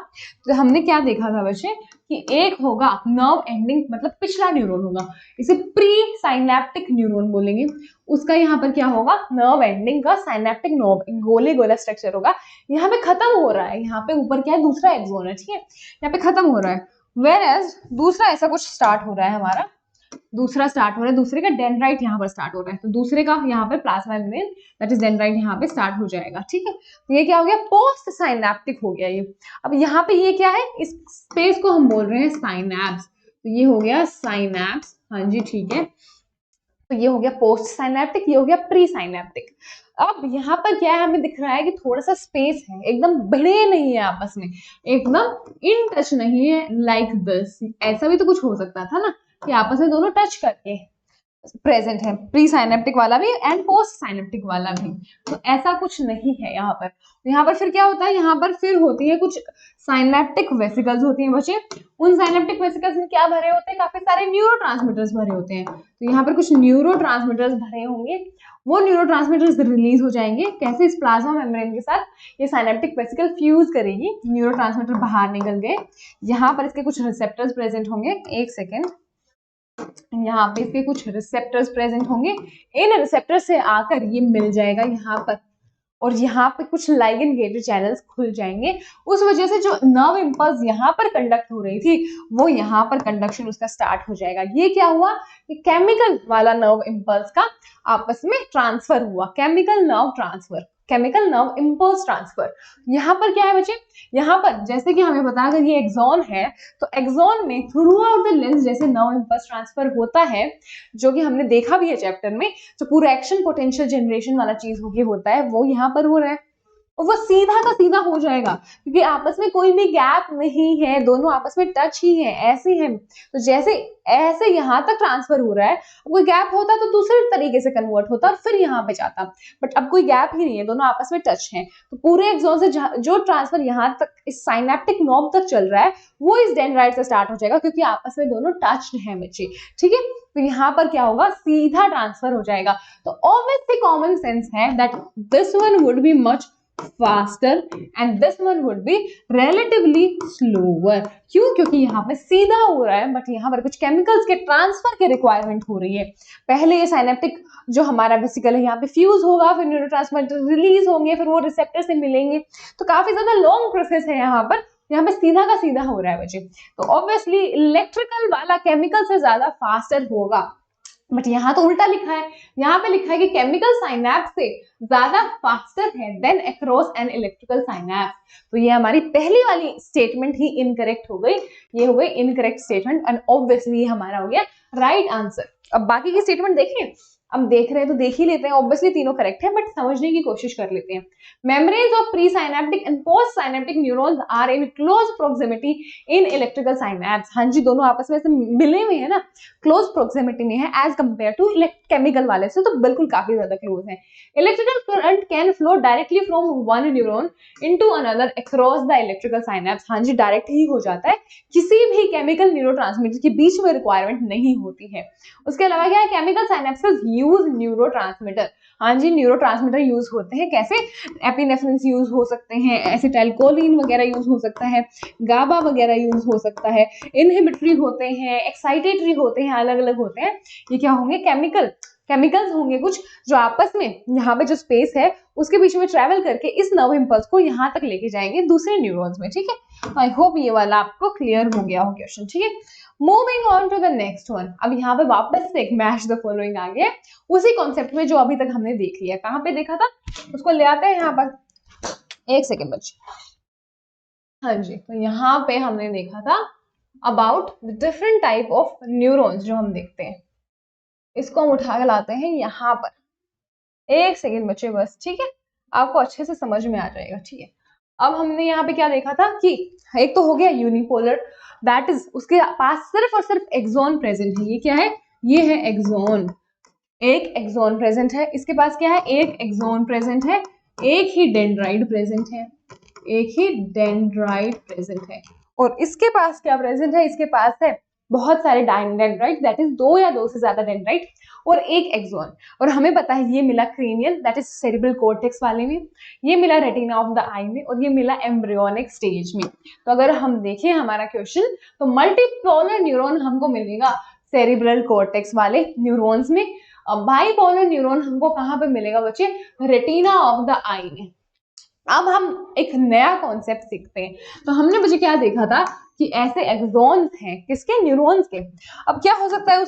तो हमने क्या देखा था बच्चे कि एक होगा नर्व एंडिंग, मतलब पिछला न्यूरॉन होगा, इसे प्री साइनेप्टिक न्यूरॉन बोलेंगे। उसका यहाँ पर क्या होगा, नर्व एंडिंग का साइनेप्टिक नर्व गोले गोला स्ट्रक्चर होगा, यहाँ पे खत्म हो रहा है, यहाँ पे ऊपर क्या है, दूसरा एक्सोन है। ठीक है, यहाँ पे खत्म हो रहा है, वेयरएज दूसरा ऐसा कुछ स्टार्ट हो रहा है हमारा, दूसरा स्टार्ट हो रहा है, दूसरे का डेंड्राइट यहाँ पर स्टार्ट हो रहा है, तो दूसरे का यहाँ पर plasma membrane that is dendrite यहाँ पे स्टार्ट हो जाएगा। ठीक है, तो ये क्या हो गया, पोस्ट साइनेप्टिक हो गया ये। अब यहाँ पे ये क्या है, इस स्पेस को हम बोल रहे हैं साइनेप्स, तो ये हो गया साइनेप्स, हाँ जी ठीक है। तो ये हो गया पोस्ट साइनेप्टिक, ये हो गया प्री साइनेप्टिक। अब यहाँ पर क्या है, हमें दिख रहा है कि थोड़ा सा स्पेस है, एकदम भिड़े नहीं है आपस में, एकदम इन टच नहीं है, लाइक दिस। ऐसा भी तो कुछ हो सकता था ना कि आपस में दोनों टच करके, प्रेजेंट है, प्री साइनेप्टिक वाला भी एंड पोस्ट साइनेप्टिक वाला भी। तो ऐसा कुछ नहीं है यहाँ पर। यहाँ पर फिर क्या होता है, यहाँ पर फिर होती है कुछ साइनेप्टिक वेसिकल्स होती हैं बच्चे। उन साइनेप्टिक वेसिकल्स में क्या भरे होते हैं, काफी सारे न्यूरोट्रांसमीटर्स भरे होते हैं। तो यहाँ पर कुछ न्यूरोट्रांसमीटर्स भरे होंगे, वो न्यूरोट्रांसमीटर्स रिलीज हो जाएंगे। कैसे, इस प्लाज्मा मेम्ब्रेन के साथ ये साइनेप्टिक वेसिकल फ्यूज करेगी, न्यूरोट्रांसमीटर बाहर निकल गए। यहाँ पर इसके कुछ रिसेप्टर्स प्रेजेंट होंगे, एक सेकेंड, यहाँ पे इसके कुछ रिसेप्टर्स प्रेजेंट होंगे। इन रिसेप्टर से आकर ये मिल जाएगा यहाँ पर, और यहाँ पे कुछ लाइगेंड गेटेड चैनल्स खुल जाएंगे। उस वजह से जो नर्व इंपल्स यहाँ पर कंडक्ट हो रही थी, वो यहाँ पर कंडक्शन उसका स्टार्ट हो जाएगा। ये क्या हुआ कि केमिकल वाला नर्व इंपल्स का आपस में ट्रांसफर हुआ, chemical nerve transfer, chemical nerve impulse transfer. यहाँ पर क्या है बच्चे, यहाँ पर जैसे कि हमें पता अगर ये एक्सॉन है, तो एक्सॉन में थ्रू आउट द लेंस जैसे नर्व इंपल्स ट्रांसफर होता है, जो कि हमने देखा भी है चैप्टर में, जो पूरा एक्शन पोटेंशियल जनरेशन वाला चीज होता है, वो यहाँ पर हो रहा है। और वो सीधा का सीधा हो जाएगा, क्योंकि आपस में कोई भी गैप नहीं है, दोनों आपस में टच ही है, ऐसे है। तो जैसे ऐसे यहाँ तक ट्रांसफर हो रहा है, कोई गैप होता तो दूसरे तरीके से कन्वर्ट होता और फिर यहाँ पे जाता, बट अब कोई गैप ही नहीं है, दोनों आपस में टच हैं। तो पूरे एक्सॉन से जो ट्रांसफर यहाँ तक इस साइनेप्टिक नॉब तक चल रहा है, वो इस डेंड्राइट से स्टार्ट हो जाएगा, क्योंकि आपस में दोनों टच्ड हैं बच्चे, ठीक है। तो यहाँ पर क्या होगा, सीधा ट्रांसफर हो जाएगा। तो ऑब्वियसली कॉमन सेंस है that this one would be much faster and this one would be relatively slower। क्यों, क्योंकि यहाँ पे सीधा हो रहा है, बट यहाँ पर कुछ केमिकल्स के ट्रांसफर की रिक्वायरमेंट हो रही है। पहले ये साइनेप्टिक जो हमारा वेसिकल है यहाँ पे फ्यूज होगा, फिर न्यूरोट्रांसमीटर रिलीज होंगे, फिर वो रिसेप्टर से मिलेंगे। तो काफी ज्यादा लॉन्ग प्रोसेस है यहाँ पे सीधा का सीधा हो रहा है बच्चे। तो ऑब्वियसली इलेक्ट्रिकल वाला केमिकल से ज्यादा फास्टर होगा, बट यहाँ तो उल्टा लिखा है। यहाँ पे लिखा है कि केमिकल साइनैप्स से ज्यादा फास्टर है than across an electrical synapse. तो ये हमारी पहली वाली स्टेटमेंट ही इनकरेक्ट हो गई, ये हो गई इनकरेक्ट स्टेटमेंट, एंड ऑब्वियसली ये हमारा हो गया राइट आंसर। अब बाकी की स्टेटमेंट देखें, अब देख रहे हैं तो देख ही लेते हैं, ऑब्वियसली तीनों करेक्ट है, बट समझने की कोशिश कर लेते हैं। Membranes of pre synaptic and post synaptic neurons are in close proximity in electrical synapse. हाँ जी, दोनों आपस में मिले हुए हैं ना, क्लोज प्रोक्सिमिटी में है एज कंपेयर टू केमिकल वाले से, तो बिल्कुल काफी ज्यादा क्लोज है। Electrical current can flow directly from one neuron into another across the electrical synapse. हाँ जी, डायरेक्ट ही हो जाता है, किसी भी केमिकल न्यूरोट्रांसमीटर के बीच में रिक्वायरमेंट नहीं होती है। उसके अलावा क्या है, केमिकल साइनेप्सेस यूज न्यूरोट्रांसमीटर। हाँ जी, न्यूरोट्रांसमीटर यूज होते हैं, कैसे, एपिनेफ्रिन यूज हो सकते हैं, एसिटाइलकोलिन वगैरह यूज हो सकता है, गाबा वगैरह यूज हो सकता है, इनहिबिटरी होते हैं, एक्साइटेटरी होते हैं, अलग अलग होते हैं। ये क्या होंगे, केमिकल्स होंगे कुछ, जो आपस में यहाँ पे जो स्पेस है उसके बीच में ट्रेवल करके इस नर्व इंपल्स को यहाँ तक लेके जाएंगे दूसरे न्यूरॉन्स में, ठीक है। आई होप ये वाला आपको क्लियर हो गया हो क्वेश्चन, ठीक है। Moving on to the next one. अब यहाँ पे वापस से एक मैच द फॉलोइंग आ गया, उसी कॉन्सेप्ट में जो अभी तक हमने देख लिया। कहाँ पे देखा था, उसको ले आते हैं यहाँ पर, एक सेकेंड बच्चे। हाँ जी, तो यहाँ पे हमने देखा था about the different type of neurons जो हम देखते हैं। इसको हम उठा के लाते हैं यहाँ पर, एक सेकेंड बच्चे बस, ठीक है, आपको अच्छे से समझ में आ जाएगा, ठीक है। अब हमने यहाँ पे क्या देखा था कि एक तो हो गया यूनिपोलर, दैट इज उसके पास सिर्फ और सिर्फ एक्सॉन प्रेजेंट है। ये क्या है, ये है एक्सॉन, एक एक्सॉन प्रेजेंट है। इसके पास क्या है, एक एक्सॉन प्रेजेंट है, एक ही डेंड्राइट प्रेजेंट है, एक ही डेंड्राइट प्रेजेंट है। और इसके पास क्या प्रेजेंट है, इसके पास है बहुत सारे डेंड्राइट, दैट इज दो या दो से ज्यादा डेंड्राइट और एक एक्सॉन। और हमें पता है ये मिला cranial, that is cerebral cortex वाले में, ये मिला रेटिना ऑफ द आई में, और ये मिला एम्ब्रियोनिक स्टेज में। तो अगर हम देखें हमारा क्वेश्चन, तो मल्टीपोलर न्यूरॉन हमको मिलेगा सेरिब्रल कॉर्टेक्स वाले न्यूरॉन्स में। बाइपोलर न्यूरॉन हमको कहाँ पे मिलेगा बच्चे, रेटिना ऑफ द आई में। अब हम एक नया कॉन्सेप्ट सीखते हैं। तो हमने मुझे क्या देखा था कि ऐसे एक्सॉन्स हैं, किसके, न्यूरॉन्स के। अब क्या हो सकता है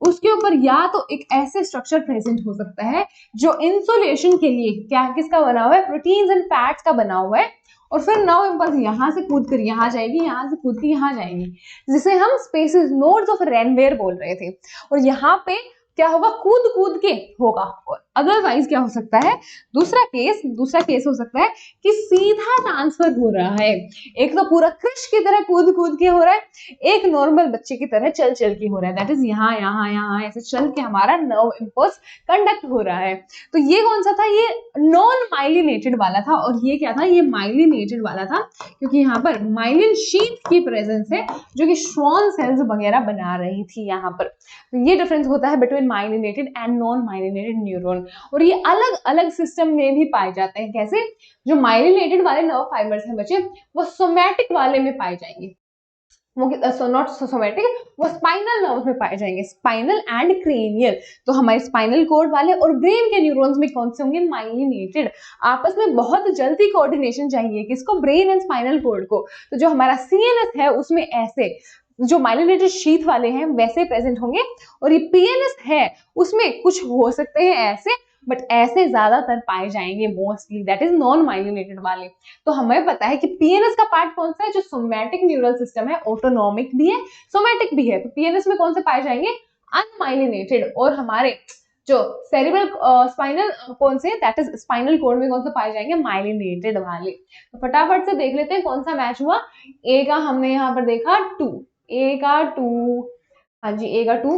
उसके ऊपर या तो एक ऐसे स्ट्रक्चर प्रेजेंट हो सकता है जो इंसुलेशन के लिए क्या किसका बना हुआ है, प्रोटीन्स एंड फैट्स का बना हुआ है, और फिर नर्व इंपल्स यहाँ से कूद कर यहाँ जाएगी, यहाँ से कूद कर यहाँ जाएगी, जिसे हम स्पेसेस नोड्स ऑफ रेनवेयर बोल रहे थे। और यहाँ पे क्या होगा, कूद कूद के होगा, और अदरवाइज क्या हो सकता है, दूसरा केस हो सकता है कि सीधा ट्रांसफर हो रहा है, एक तो पूरा कृष की तरह कूद कूद के हो रहा है, एक नॉर्मल बच्चे की तरह चल चल के हो रहा है, दैट इज यहाँ यहाँ यहाँ ऐसे चल के हमारा नर्व इम्पल्स कंडक्ट हो रहा है। तो ये कौन सा था, ये नॉन माइलिनेटेड वाला था, और ये क्या था, ये माइलिनेटेड वाला था, क्योंकि यहाँ पर माइलिन शीथ की प्रेजेंस है जो कि श्वान सेल्स वगैरह बना रही थी यहाँ पर। तो ये डिफरेंस होता है between myelinated and non myelinated neuron, और ये अलग अलग सिस्टम में भी पाए जाते हैं। कैसे, जो माइलिनेटेड वाले नर्व फाइबर्स हैं बच्चे, वो सोमैटिक वाले में पाए जाएंगे, वो नॉट सोमैटिक, वो स्पाइनल नर्व्स में पाए जाएंगे, स्पाइनल एंड क्रेनियल। तो हमारे स्पाइनल कॉर्ड वाले और ब्रेन के न्यूरॉन्स में कौन से होंगे, माइलिनेटेड। आपस में बहुत जल्दी कोऑर्डिनेशन चाहिए, किसको, ब्रेन एंड स्पाइनल कॉर्ड को। तो जो हमारा सीएनएस है उसमें ऐसे जो माइलिनेटेड शीथ वाले हैं वैसे प्रेजेंट होंगे, और ये पीएनएस है उसमें कुछ हो सकते हैं ऐसे, बट ऐसे ज्यादातर पाए जाएंगे mostly, that is non myelinated वाले। तो हमें पता है कि पीएनएस का पार्ट कौन सा है, जो सोमैटिक न्यूरल सिस्टम है, ऑटोनॉमिक भी है, सोमैटिक भी है। तो पीएनएस में कौन से पाए जाएंगे, अनमाइलिनेटेड। और हमारे जो सेरिब्रल स्पाइनल कौन से, दैट इज स्पाइनल कॉर्ड में कौन से पाए जाएंगे, माइलिनेटेड वाले। तो फटाफट से देख लेते हैं कौन सा मैच हुआ। ए का हमने यहाँ पर देखा 2, ए का 2, हाँ जी ए का 2,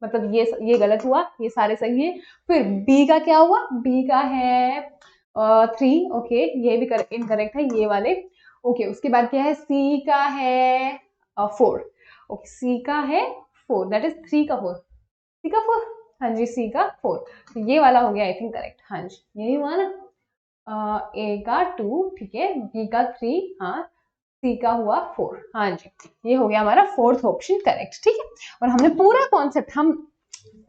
मतलब ये गलत हुआ, ये सारे सही है। फिर बी का क्या हुआ, बी का है 3, ओके ये भी इनकरेक्ट है ये वाले, ओके। उसके बाद क्या है, सी का है 4, ओके सी का है 4, दैट इज 3 का 4, सी का 4, हाँ जी सी का 4, तो ये वाला हो गया आई थिंक करेक्ट, हाँ जी यही हुआ ना। ए का 2 ठीक है, बी का 3, हाँ सी का हुआ 4, हाँ जी ये हो गया हमारा फोर्थ ऑप्शन करेक्ट, ठीक है। और हमने पूरा कॉन्सेप्ट, हम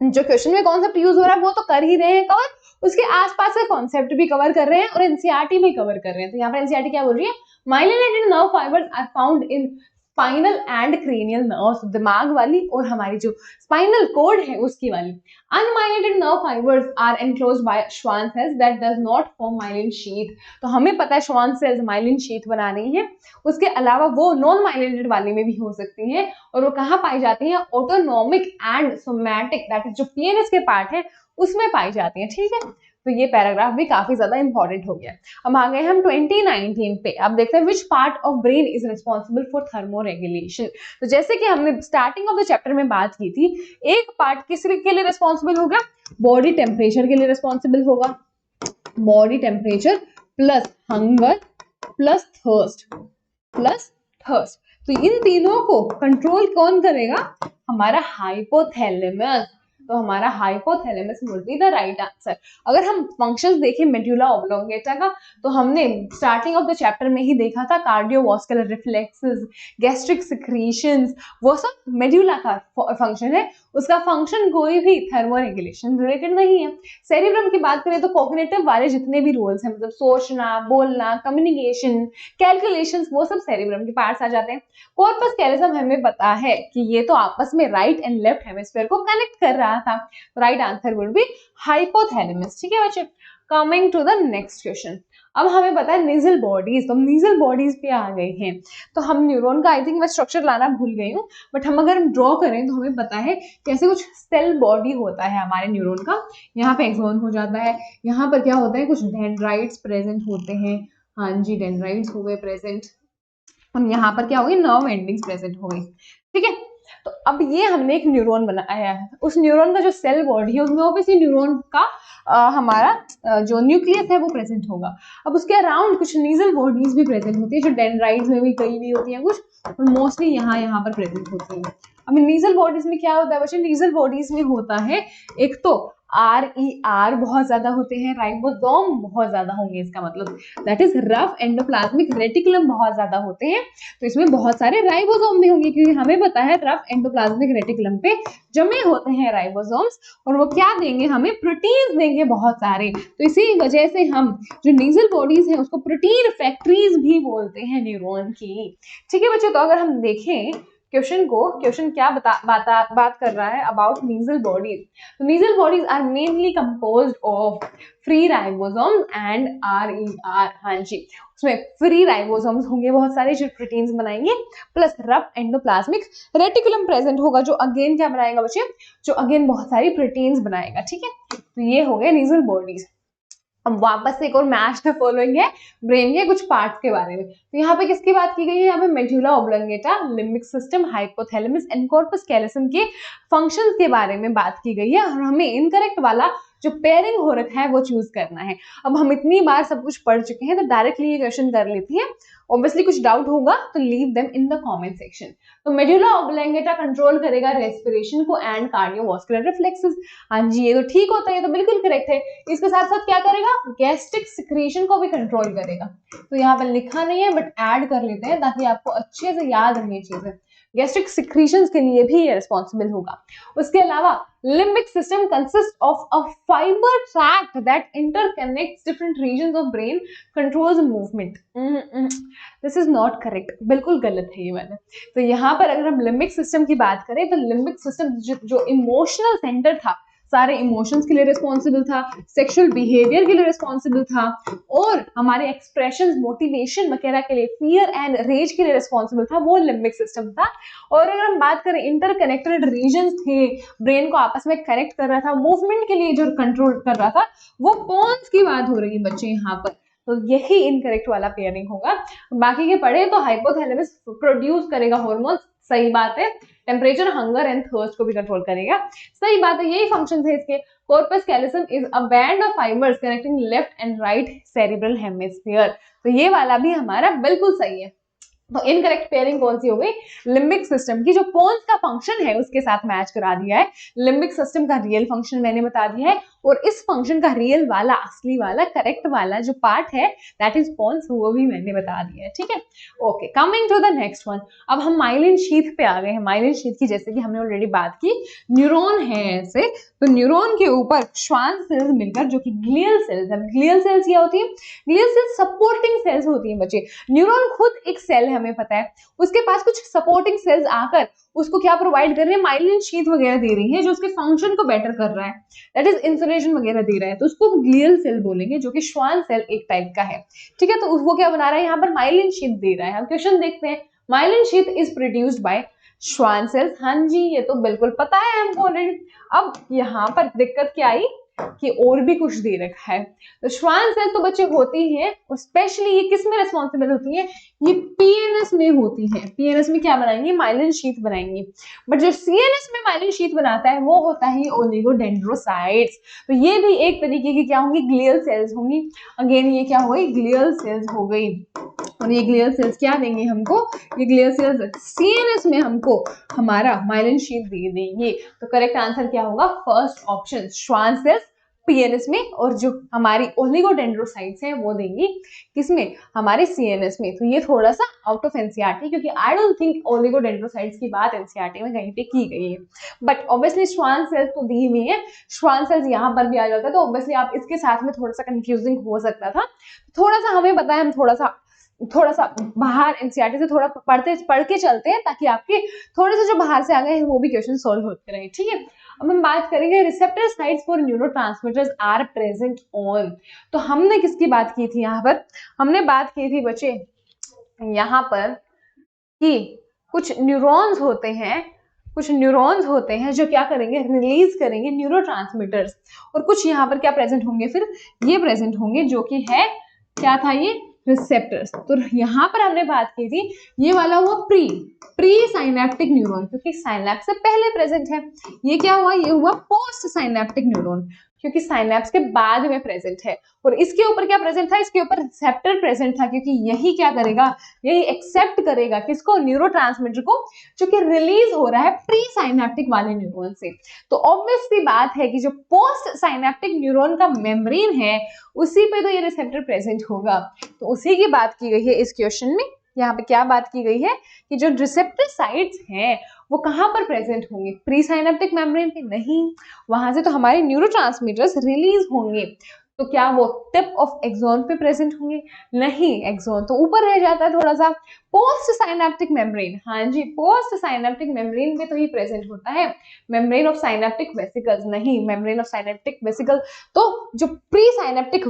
जो क्वेश्चन में कॉन्सेप्ट यूज हो रहा है वो तो कर ही रहे हैं कवर, उसके आसपास का कॉन्सेप्ट भी कवर कर रहे हैं और एनसीईआरटी में कवर कर रहे हैं। तो यहाँ पर एनसीईआरटी क्या बोल रही है, myelinated nerve fibres are found in spinal and cranial nerves, दिमाग वाली और हमारी जो स्पाइनल कॉर्ड है उसकी वाली। Unmyelinated nerve fibres are enclosed by Schwann cells that does not form myelin sheath. तो हमें पता है श्वान सेल्स माइलिन शीथ बना रही है, उसके अलावा वो नॉन माइलिनेटेड वाले में भी हो सकती हैं, और वो कहाँ पाई जाती हैं, autonomic and somatic, that is जो पीएनएस के पार्ट है उसमें पाई जाती हैं, ठीक है। तो ये पैराग्राफ भी काफी ज्यादा इंपॉर्टेंट हो गया। अब आ गए हम 2019 पे। अब देखते हैं विच part of brain is responsible for thermoregulation. तो जैसे कि हमने स्टार्टिंग ऑफ द चैप्टर में बात की थी, एक पार्ट किस के लिए रिस्पॉन्सिबल होगा, बॉडी टेम्परेचर के लिए रिस्पॉन्सिबल होगा, body temperature plus hunger plus thirst. तो इन तीनों को कंट्रोल कौन करेगा, हमारा हाइपोथैलेमस। तो हमारा hypothalamus would be the right answer. अगर हम फंक्शंस देखें मेडुला ऑब्लोंगेटा का, तो हमने स्टार्टिंग ऑफ द चैप्टर में ही देखा था, कार्डियोवास्कुलर रिफ्लेक्सेस, गैस्ट्रिक सिक्रीशंस, वो सब मेडुला का फंक्शन है। उसका फंक्शन कोई भी थर्मोरेगुलेशन रिलेटेड नहीं है। सेरिब्रम की बात करें तो कॉग्निटिव वाले जितने भी रोल्स हैं, मतलब सोचना, बोलना, कम्युनिकेशन, कैलकुलेशंस, वो सब सेरिब्रम के पार्ट्स आ जाते हैं। कॉर्पस कैलोसम हमें पता है कि ये तो आपस में राइट एंड लेफ्ट हेमिस्फीयर को कनेक्ट कर रहा था। Right answer would be hypothalamus, ठीक है बच्चे। Coming to the next question. अब हमें पता है नीजल बॉडीज, तो हम नीजल बॉडीज पे आ गए हैं। तो हम न्यूरॉन का आई थिंक मैं स्ट्रक्चर लाना भूल गई हूँ, बट हम अगर हम ड्रॉ करें तो हमें पता है कैसे कुछ सेल बॉडी होता है हमारे न्यूरॉन का। यहाँ पे एक्सॉन हो जाता है, यहाँ पर क्या होता है, कुछ डेंड्राइट्स प्रेजेंट होते हैं, हाँ जी डेंड्राइट्स हो गए प्रेजेंट, और यहाँ पर क्या हो गई, नर्व एंडिंग्स प्रेजेंट हो गई, ठीक है। तो अब ये हमने एक न्यूरॉन बनाया है, उस न्यूरॉन का जो सेल बॉडी है उसमें ऑब्वियसली न्यूरॉन का हमारा जो न्यूक्लियस है वो प्रेजेंट होगा। अब उसके अराउंड कुछ नीजल बॉडीज भी प्रेजेंट होती है, जो डेंड्राइट्स में भी कई भी होती हैं कुछ, और मोस्टली यहाँ पर प्रेजेंट होती है। अब नीजल बॉडीज में क्या होता है बच्चे, नीजल बॉडीज में होता है एक तो RER बहुत ज्यादा होते हैं, राइबोसोम बहुत ज्यादा होंगे, इसका मतलब that is rough endoplasmic reticulum बहुत ज्यादा होते हैं। तो इसमें बहुत सारे राइबोसोम भी होंगे, क्योंकि हमें पता है रफ एंडोप्लाज्मिक रेटिकुलम पे जमे होते हैं राइबोसोम्स, और वो क्या देंगे, हमें प्रोटीन्स देंगे बहुत सारे। तो इसी वजह से हम जो नीजल बॉडीज हैं उसको प्रोटीन फैक्ट्रीज भी बोलते हैं न्यूरॉन की, ठीक है बच्चों। तो अगर हम देखें क्वेश्चन क्या बात कर रहा है अबाउट नीजल बॉडीज। तो Nissl bodies are mainly composed of free ribosome and RER। हाँ जी, उसमें फ्री राइबोसोम्स होंगे बहुत सारे जो प्रोटीन्स बनाएंगे, plus rough endoplasmic reticulum present होगा जो अगेन क्या बनाएगा बच्चे, जो अगेन बहुत सारी प्रोटीन्स बनाएगा। ठीक है, तो ये हो गया नीजल बॉडीज। अब वापस से एक और मैच द फॉलोइंग है ब्रेन के कुछ पार्ट्स के बारे में। तो यहाँ पे किसकी बात की गई है, यहाँ पे medulla oblongata, limbic system, hypothalamus and corpus callosum के फंक्शंस के बारे में बात की गई है, और हमें इनकरेक्ट वाला जो पेयरिंग हो रखा है वो चूज करना है। अब हम इतनी बार सब कुछ पढ़ चुके हैं तो डायरेक्टली ये क्वेश्चन कर लेती है। ऑब्वियसली कुछ डाउट होगा तो leave them in the comment section. तो मेडुला ऑब्लोंगेटा कंट्रोल करेगा रेस्पिरेशन को एंड कार्डियोवास्कुलर रिफ्लेक्सेस। हाँ जी, ये तो ठीक होता है, ये तो बिल्कुल करेक्ट है। इसके साथ साथ क्या करेगा, गैस्ट्रिक सिक्रीशन को भी कंट्रोल करेगा। तो यहाँ पर लिखा नहीं है बट ऐड कर लेते हैं ताकि आपको अच्छे से याद रहे चीजें। गैस्ट्रिक सिक्रीशंस के लिए भी ये रिस्पॉन्सिबल होगा। उसके अलावा limbic system consist of a fibre tract that interconnects different reasons of brain, controls movement. This is not correct, बिल्कुल गलत है ये मैंने। तो यहाँ पर अगर हम लिम्बिक सिस्टम की बात करें तो लिम्बिक सिस्टम जो इमोशनल सेंटर था, सारे इमोशंस के लिए रिस्पॉन्सिबल था, सेक्सुअल बिहेवियर के लिए रिस्पॉन्सिबल था, और हमारे एक्सप्रेशंस, मोटिवेशन वगैरह के लिए, फियर एंड रेज के लिए रिस्पॉन्सिबल था, वो लिम्बिक सिस्टम था। और अगर हम बात करें इंटरकनेक्टेड रीजन्स थे, ब्रेन को आपस में कनेक्ट कर रहा था, मूवमेंट के लिए जो कंट्रोल कर रहा था, वो पोन्स की बात हो रही है बच्चे यहाँ पर। तो यही इनकरेक्ट वाला पेयरिंग होगा। बाकी के पढ़े तो हाइपोथैलेमस प्रोड्यूस करेगा हार्मोन्स, सही बात है। टेम्परेचर, हंगर एंड थर्स्ट को भी कंट्रोल करेगा, सही बात है, यही फंक्शन है इसके। Corpus callosum is a band of fibres connecting left and right cerebral hemisphere. तो ये वाला भी हमारा बिल्कुल सही है। तो इनकरेक्ट पेयरिंग कौन सी हो गई, लिम्बिक सिस्टम की, जो पोन्स का फंक्शन है उसके साथ मैच करा दिया है। लिम्बिक सिस्टम का रियल फंक्शन मैंने बता दिया है, और इस फंक्शन का रियल वाला, असली वाला, करेक्ट वाला जो पार्ट है दैट इज पोन्स, वो भी मैंने बता दिया है। ठीक है, okay, coming to the next one. अब हम माइलिन शीथ पे आ गए हैं। माइलिन शीथ की जैसे कि हमने ऑलरेडी बात की, न्यूरॉन है ऐसे, तो न्यूरॉन के ऊपर श्वान सेल्स मिलकर, जो कि ग्लियल सेल्स है। ग्लियल सेल्स क्या होती है, ग्लियल सेल्स सपोर्टिंग सेल्स होती है बच्चे। न्यूरॉन खुद एक सेल है, हमें पता है, उसके पास कुछ सपोर्टिंग सेल्स आकर उसको क्या प्रोवाइड कर रही है, माइलिन शीथ वगैरह दे रही है, जो उसके फंक्शन को बेटर कर रहा है, दैट इज इंसुलेशन वगैरह दे रहा है, तो उसको ग्लियल सेल बोलेंगे, जो कि श्वान सेल एक टाइप का है। ठीक है, तो वो क्या बना रहा है, यहाँ पर माइलिन शीथ दे रहा है। हम क्वेश्चन देखते हैं, myelin sheath is produced by Schwann sales. हाँ जी, ये तो बिल्कुल पता है हमको ऑलरेडी। अब यहाँ पर दिक्कत क्या आई कि और भी कुछ दे रखा है। तो श्वान सेल तो बच्चे होती है, और स्पेशली ये किस में रिस्पॉन्सिबल होती है, ये पीएनएस में होती है। पीएनएस में क्या बनाएंगे, माइलिन शीथ बनाएंगे। बट जो सीएनएस में माइलिन शीथ बनाता है वो होता है ओलिगोडेंड्रोसाइट्स। तो ये भी एक तरीके की क्या होंगी, ग्लियल सेल्स होंगी। अगेन ये क्या हो गई, ग्लियल सेल्स हो गई। और ये ग्लियल सेल्स क्या देंगे हमको, ये ग्लियल सेल्स सीएनएस में हमको हमारा माइलिन शीथ दे देंगे। तो करेक्ट आंसर क्या होगा, first option, Schwann cells PNS में, और जो हमारी ओलिगोडेंड्रोसाइट्स हैं वो देंगी किसमें, हमारे सीएनएस में। तो ये थोड़ा सा आउट ऑफ एनसीईआरटी, क्योंकि आई डोंट थिंक ओलिगोडेंड्रोसाइट्स की बात एनसीईआरटी में कहीं पे की गई है। बट ऑब्वियसली श्वान सेल्स तो दी हुई है, श्वान सेल्स यहाँ पर भी आ जाता है, तो ऑब्वियसली आप इसके साथ में थोड़ा सा कंफ्यूजिंग हो सकता था। थोड़ा सा हमें पता है, हम थोड़ा सा बाहर एनसीईआरटी से थोड़ा पढ़ के चलते हैं, ताकि आपके थोड़े से जो बाहर से आ गए हैं वो भी क्वेश्चन सॉल्व होते रहे। ठीक है, अब हम बात करेंगे receptor sites for neurotransmitters are present on. तो हमने किसकी बात की थी, यहाँ पर हमने बात की थी बच्चे यहाँ पर कि कुछ न्यूरॉन्स होते हैं जो क्या करेंगे, रिलीज करेंगे न्यूरोट्रांसमीटर्स, और कुछ यहाँ पर क्या प्रेजेंट होंगे, फिर ये प्रेजेंट होंगे, जो कि है क्या था, ये रिसेप्टर्स। तो यहाँ पर हमने बात की थी, ये वाला हुआ प्री साइनेप्टिक न्यूरॉन, क्योंकि साइनेप्स से पहले प्रेजेंट है। ये क्या हुआ, ये हुआ पोस्ट साइनेप्टिक न्यूरॉन, क्योंकि साइनेप्स के बाद में प्रेजेंट है। और इसके ऊपर क्या प्रेजेंट था, इसके ऊपर रिसेप्टर प्रेजेंट था, क्योंकि यही क्या करेगा, यही एक्सेप्ट करेगा किसको, न्यूरोट्रांसमीटर को, जो कि रिलीज हो रहा है प्री साइनेप्टिक वाले न्यूरॉन से। तो ऑब्वियस सी बात है कि जो पोस्ट साइनेप्टिक न्यूरॉन का मेम्ब्रेन है, उसी पे तो ये रिसेप्टर प्रेजेंट होगा। तो उसी की बात की गई है इस क्वेश्चन में। यहाँ पे क्या बात की गई है कि जो रिसेप्टर साइट्स हैं वो कहाँ पर प्रेजेंट होंगे, प्री साइनेप्टिक मेम्ब्रेन पे नहीं, वहां से तो हमारे न्यूरोट्रांसमीटर्स रिलीज होंगे। तो क्या वो टिप ऑफ एक्सॉन पे प्रेजेंट होंगे? नहीं, एक्सॉन तो ऊपर रह जाता है थोड़ा सा। पोस्ट साइनेप्टिक मेम्ब्रेन, हाँ जी, पोस्ट साइनेप्टिक मेम्ब्रेन में तो ही प्रेजेंट होता है। मेम्ब्रेन ऑफ साइनेप्टिक वेसिकल्स नहीं, मेम्ब्रेन ऑफ साइनेप्टिक वेसिकल तो जो प्री साइनेप्टिक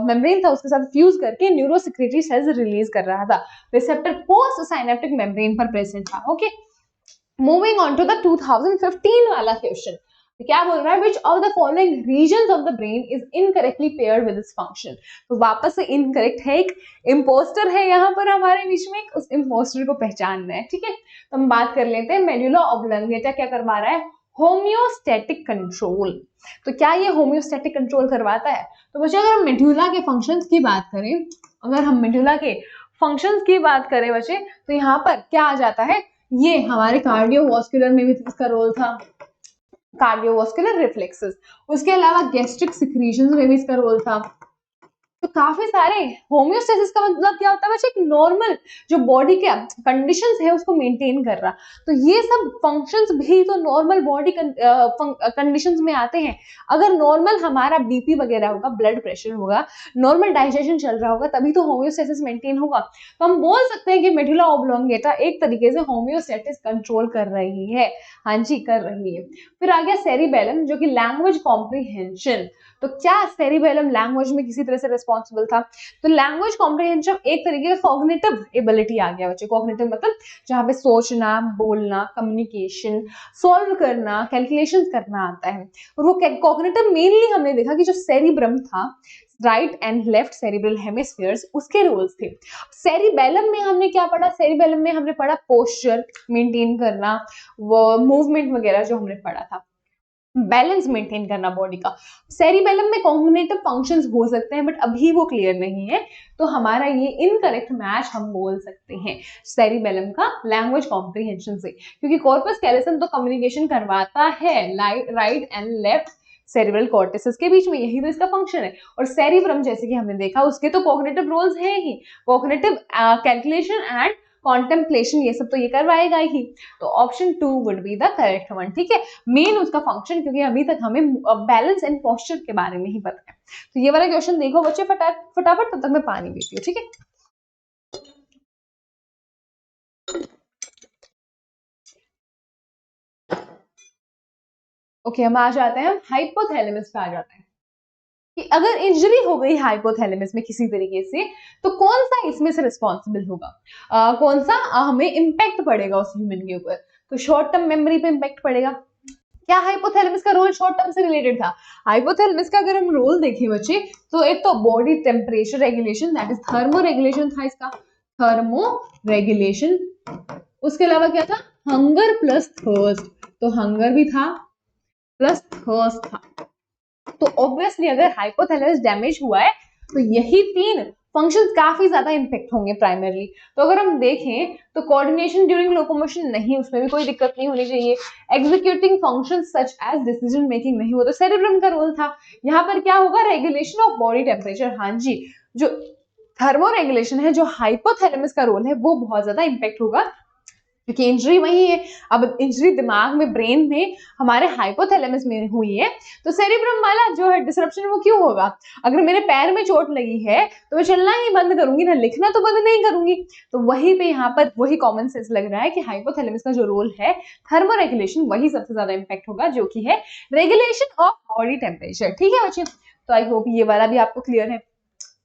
मेम्ब्रेन था उसके साथ फ्यूज करके न्यूरोसेक्रेटरी सेल्स रिलीज कर रहा था। रिसेप्टर पोस्ट साइनेप्टिक मेम्ब्रेन पर प्रेजेंट था। Okay, moving on to the 2015 वाला क्वेश्चन। क्या बोल रहा है? Which of the following region of the brain is incorrectly paired with this function. तो वापस से इनकरेक्ट है, एक इम्पोस्टर है यहाँ पर हमारे बीच में, उस इम्पोस्टर को पहचानना है। ठीक है, तो हम बात कर लेते हैं मेडुला ऑब्लोंगेटा क्या करवा रहा है? Homeostatic control. तो क्या ये होम्योस्टैटिक कंट्रोल करवाता है? तो बच्चों अगर हम मेडुला के फंक्शंस की बात करें, अगर हम मेडुला के फंक्शंस की बात करें बच्चे, तो यहाँ पर क्या आ जाता है? ये हमारे कार्डियोवास्कुलर में भी इसका रोल था, कार्डियोवास्कुलर रिफ्लेक्सेस। उसके अलावा गैस्ट्रिक सिक्रीशंस में भी इसका रोल था। तो काफी सारे होम्योस्टेसिस का मतलब क्या होता है बच्चे? एक नॉर्मल जो बॉडी के कंडीशंस है उसको मेंटेन कर रहा। तो ये सब फंक्शंस भी तो नॉर्मल बॉडी कंडीशंस में आते हैं। अगर नॉर्मल हमारा बीपी वगैरह होगा, ब्लड प्रेशर होगा, नॉर्मल डाइजेशन चल रहा होगा, तभी तो होम्योस्टेसिस मेंटेन होगा। तो हम बोल सकते हैं कि मेडुला ऑब्लोंगेटा एक तरीके से होम्योस्टेसिस कंट्रोल कर रही है। हाँ जी, कर रही है। फिर आ गया सेरिबेलम, जो कि लैंग्वेज कॉम्प्रिहेंशन। तो क्या सेरिबेलम लैंग्वेज में किसी तरह से रिस्पॉन्सिबल था? तो लैंग्वेज कॉम्प्रिहेंशन एक तरीके का कॉग्निटिव एबिलिटी आ गया बच्चे। कॉग्निटिव मतलब जहाँ पे सोचना, बोलना, कम्युनिकेशन, सॉल्व करना, कैलकुलेशन करना आता है। और वो कॉग्निटिव मेनली हमने देखा कि जो सेरिब्रम था, right and left cerebral hemispheres, उसके रोल्स थे। सेरिबेलम में हमने क्या पढ़ा? सेरिबेलम में हमने पढ़ा पोस्चर मेंटेन करना, वो मूवमेंट वगैरह जो हमने पढ़ा था, बैलेंस मेंटेन करना बॉडी का। सेरिबेलम में कॉग्निटिव फंक्शंस हो सकते हैं, बट अभी वो क्लियर नहीं है, तो हमारा ये इनकरेक्ट मैच हम बोल सकते हैं सेरिबेलम का लैंग्वेज कॉम्प्रिहेंशन से, क्योंकि कॉर्पस कैलोसम तो कम्युनिकेशन करवाता है right and left cerebral cortex के बीच में, यही तो इसका फंक्शन है। और सेरिब्रम जैसे कि हमने देखा उसके तो कॉग्निटिव रोल्स हैं ही, कॉग्निटिव कैलकुलेशन एंड कॉन्टेम्पलेशन, ये सब तो ये करवाएगा ही। तो option 2 would be the correct one. ठीक है, मेन उसका फंक्शन, क्योंकि अभी तक हमें बैलेंस एंड पोस्चर के बारे में ही पता है। तो ये वाला क्वेश्चन देखो बच्चे फटाफट, तब तक मैं पानी पीती हूँ। ठीक है, ओके, हम आ जाते हैं हाइपोथैलेमस पे आ जाते हैं कि अगर इंजरी हो गई हाइपोथैलेमस में किसी तरीके से, तो कौन सा इसमें से रिस्पॉन्सिबल होगा? कौन सा हमें इम्पैक्ट पड़ेगा उस ह्यूमन के ऊपर? तो शॉर्ट टर्म मेमोरी पे इम्पैक्ट पड़ेगा। क्या हाइपोथैलेमस का रोल शॉर्ट टर्म से रिलेटेड था? हाइपोथैलेमस का अगर हम रोल देखें बच्चे, तो एक तो body temperature regulation, that is thermo regulation था इसका, थर्मो रेगुलेशन। उसके अलावा क्या था? हंगर प्लस थर्स्ट, तो हंगर भी था प्लस थर्स्ट था। तो ऑब्वियसली अगर हाइपोथैलेमस डैमेज हुआ है तो यही तीन फंक्शंस काफी ज्यादा इंपैक्ट होंगे प्राइमरली। तो अगर हम देखें तो कोऑर्डिनेशन ड्यूरिंग लोकोमोशन नहीं, उसमें भी कोई दिक्कत नहीं होनी चाहिए। Executing functions such as decision making नहीं, वो तो सेरिब्रम का रोल था। यहाँ पर क्या होगा? Regulation of body temperature. हाँ जी, जो थर्मो रेगुलेशन है, जो हाइपोथैलेमस का रोल है, वो बहुत ज्यादा इंपैक्ट होगा, क्योंकि इंजरी वही है। अब इंजरी दिमाग में, ब्रेन में हमारे हाइपोथैलेमस में हुई है, तो सेरिब्रम वाला जो है डिसरप्शन वो क्यों होगा? अगर मेरे पैर में चोट लगी है तो मैं चलना ही बंद करूंगी ना, लिखना तो बंद नहीं करूंगी। तो वहीं पे यहाँ पर वही कॉमन सेंस लग रहा है कि हाइपोथैलेमस का जो रोल है थर्मो रेगुलेशन, वही सबसे ज्यादा इंपैक्ट होगा, जो कि है रेगुलेशन ऑफ बॉडी टेम्परेचर। ठीक है बच्चे, तो आई होप ये वाला भी आपको क्लियर है।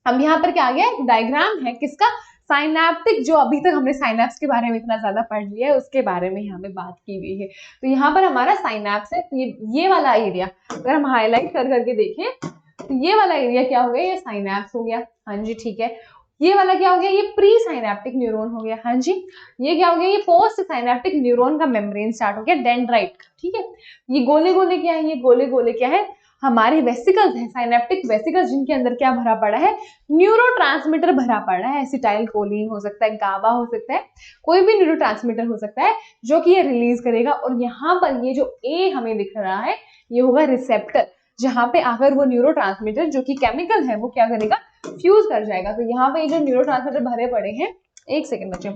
अब यहाँ पर क्या आ गया? डायग्राम है किसका? साइनेप्टिक, जो अभी तक हमने साइनेप्स के बारे में इतना ज्यादा पढ़ लिया है, उसके बारे में यहाँ पे बात की गई है। तो यहाँ पर हमारा साइनेप्स है, तो ये वाला एरिया अगर हम हाईलाइट कर करके देखें, तो ये वाला एरिया क्या हो गया? ये साइनेप्स हो गया। हाँ जी, ठीक है। ये वाला क्या हो गया? ये प्री साइनेप्टिक न्यूरॉन हो गया। हाँ जी, ये क्या हो गया? ये पोस्ट साइनेप्टिक न्यूरॉन का मेम्ब्रेन स्टार्ट हो गया, डेंड्राइट। ठीक है, ये गोले गोले क्या है? ये गोले गोले क्या है? हमारे वेसिकल्स हैं, साइनेप्टिक वेसिकल्स, जिनके अंदर क्या भरा पड़ा है? न्यूरोट्रांसमीटर भरा पड़ा है। एसिटाइल कोलिन हो सकता है, गाबा हो सकता है, कोई भी न्यूरोट्रांसमीटर हो सकता है जो कि ये रिलीज करेगा। और यहाँ पर ये जो ए हमें दिख रहा है, ये होगा रिसेप्टर, जहां पे आकर वो न्यूरोट्रांसमीटर जो कि केमिकल है वो क्या करेगा? फ्यूज कर जाएगा। तो यहाँ पे जो न्यूरोट्रांसमीटर भरे पड़े हैं, एक सेकेंड बच्चे,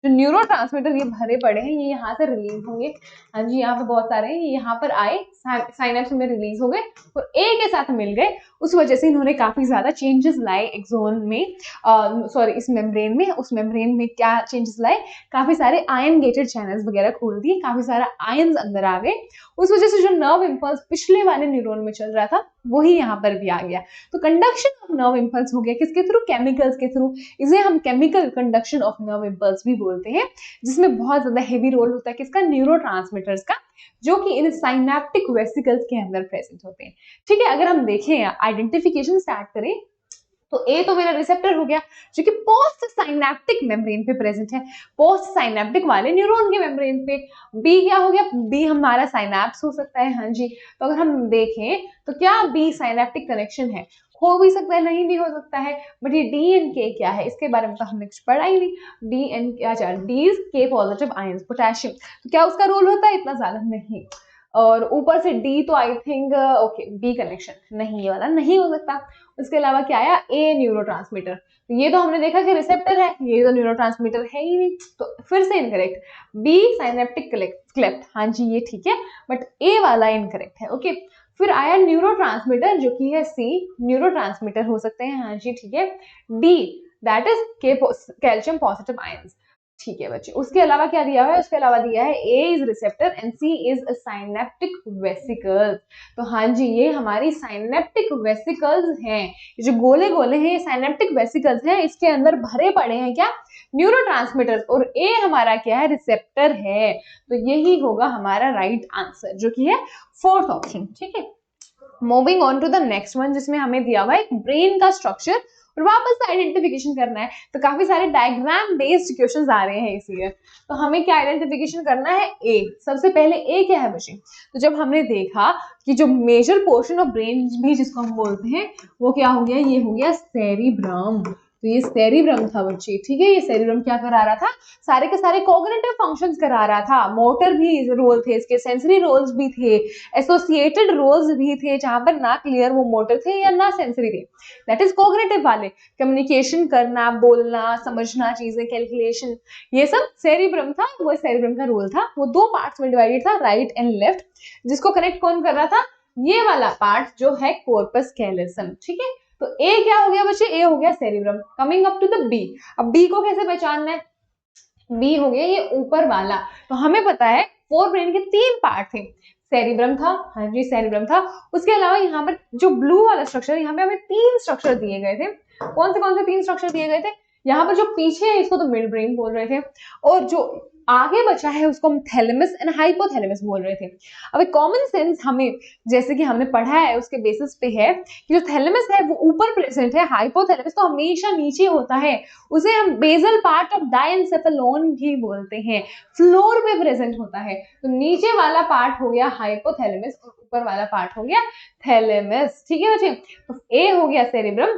जो न्यूरोट्रांसमीटर ये भरे पड़े हैं, ये यहाँ से रिलीज होंगे। हाँ जी, यहाँ पे बहुत सारे हैं, ये यहाँ पर आए, साइनेप्स में रिलीज हो गए और ए के साथ मिल गए। उस वजह से इन्होंने काफी ज्यादा चेंजेस लाए एक्सोन में, सॉरी इस मेम्ब्रेन में। उस मेम्ब्रेन में क्या चेंजेस लाए, काफी सारे आयन गेटेड चैनल्स वगैरह खोल दिए, काफी सारा आयन्स अंदर आ गए। उस वजह से जो नर्व इम्पल्स पिछले वाले न्यूरॉन में चल रहा था वही यहाँ पर भी आ गया। तो कंडक्शन ऑफ नर्व इम्पल्स हो गया, किसके थ्रू, केमिकल्स के थ्रू। इसे हम chemical conduction of nerve impulse भी बोलते हैं, जिसमें बहुत ज्यादा हेवी रोल होता है किसका, न्यूरोट्रांसमीटर्स का, जो कि इन साइनेप्टिक वेसिकल्स के अंदर प्रेजेंट होते हैं। ठीक है, अगर हम देखें आइडेंटिफिकेशन स्टार्ट करें तो ए तो मेरा रिसेप्टर हो गया जो कि पोस्ट साइनेप्टिक मेम्ब्रेन पे प्रेजेंट है, पोस्ट साइनेप्टिक वाले न्यूरॉन के मेम्ब्रेन पे। बी क्या हो गया, बी हमारा साइनेप्स हो सकता है। हाँ जी, तो अगर हम देखें तो क्या बी साइनेप्टिक कनेक्शन है, हो भी सकता है, नहीं भी हो सकता है। बट ये डी एंड के क्या है, इसके बारे में तो हमने कुछ पढ़ा ही नहीं। डी एंड क्या, डी इज के पॉजिटिव आयंस पोटेशियम, तो क्या उसका रोल होता है, इतना ज्यादा नहीं। और ऊपर से डी तो I think okay, B connection नहीं, ये वाला नहीं हो सकता। उसके अलावा क्या आया, ए न्यूरोट्रांसमीटर, तो ये तो हमने देखा कि रिसेप्टर है, ये तो न्यूरोट्रांसमीटर है ही नहीं, तो फिर से इनकरेक्ट। बी साइनेप्टिक क्लेफ्ट, हाँ जी ये ठीक है, बट ए वाला इनकरेक्ट है। ओके, फिर आया न्यूरोट्रांसमीटर जो कि है सी, न्यूरोट्रांसमीटर हो सकते हैं, हाँ जी ठीक है। D that is calcium positive ions, ठीक है बच्चे। उसके अलावा क्या दिया हुआ है, उसके अलावा दिया है A is receptor and C is synaptic vesicles. तो हाँ जी, ये हमारी साइनेप्टिक वेसिकल्स हैं, ये जो गोले गोले हैं ये साइनेप्टिक वेसिकल्स हैं, इसके अंदर भरे पड़े हैं क्या, न्यूरोट्रांसमीटर्स, और ए हमारा क्या है, रिसेप्टर है। तो यही होगा हमारा राइट आंसर, जो कि है फोर्थ ऑप्शन। ठीक है, moving on to the next one, जिसमें हमें दिया हुआ है एक ब्रेन का स्ट्रक्चर और वापस से आइडेंटिफिकेशन करना है। तो काफी सारे डायग्राम बेस्ड क्वेश्चंस आ रहे हैं इसलिए, तो हमें क्या आइडेंटिफिकेशन करना है, ए। सबसे पहले ए क्या है बच्चे, तो जब हमने देखा कि जो मेजर पोर्शन ऑफ ब्रेन भी जिसको हम बोलते हैं वो क्या हो गया, ये हो गया सेरिब्रम। तो ये सेरिब्रम था बच्चे, ठीक है। ये सेरिब्रम क्या करा रहा था, सारे के सारे कॉग्निटिव फंक्शंस करा रहा था, मोटर भी रोल थे इसके, सेंसरी रोल्स भी थे, एसोसिएटेड रोल्स भी थे, जहां पर ना क्लियर वो मोटर थे या ना सेंसरी थे, दैट इज कॉग्निटिव वाले, कम्युनिकेशन करना, बोलना, समझना चीजें, कैलकुलेशन, ये सब सेरिब्रम था। वो सेरिब्रम का रोल था, वो दो पार्ट्स में डिवाइडेड था, राइट एंड लेफ्ट, जिसको कनेक्ट कौन कर रहा था, ये वाला पार्ट जो है कॉर्पस कैलोसम। ठीक है, तो ए क्या हो गया बच्चे, ए हो गया cerebrum. Coming up to the B, अब बी को कैसे पहचानना है, बी हो गया ये ऊपर वाला। तो हमें पता है फोर ब्रेन के तीन पार्ट थे, सेरिब्रम था, हाँ जी सेरिब्रम था। उसके अलावा यहाँ पर जो ब्लू वाला स्ट्रक्चर, यहाँ पे हमें तीन स्ट्रक्चर दिए गए थे। कौन से तीन स्ट्रक्चर दिए गए थे, यहाँ पर जो पीछे है इसको तो मिड ब्रेन बोल रहे थे, और जो आगे बचा है उसको हम थैलेमस एंड हाइपोथैलेमस बोल रहे थे। अब एक कॉमन सेंस हमें, जैसे कि हमने पढ़ा है उसके बेसिस पे है कि जो थैलेमस है वो ऊपर प्रेजेंट है, हाइपोथैलेमस तो हमेशा नीचे होता है, उसे हम बेसल पार्ट ऑफ डायएन्सेफेलोन भी बोलते हैं, फ्लोर पे प्रेजेंट होता है। तो नीचे वाला पार्ट हो गया हाइपोथैलेमस और ऊपर वाला पार्ट हो गया थैलेमस। ठीक है बच्चे, तो ए हो गया सेरिब्रम,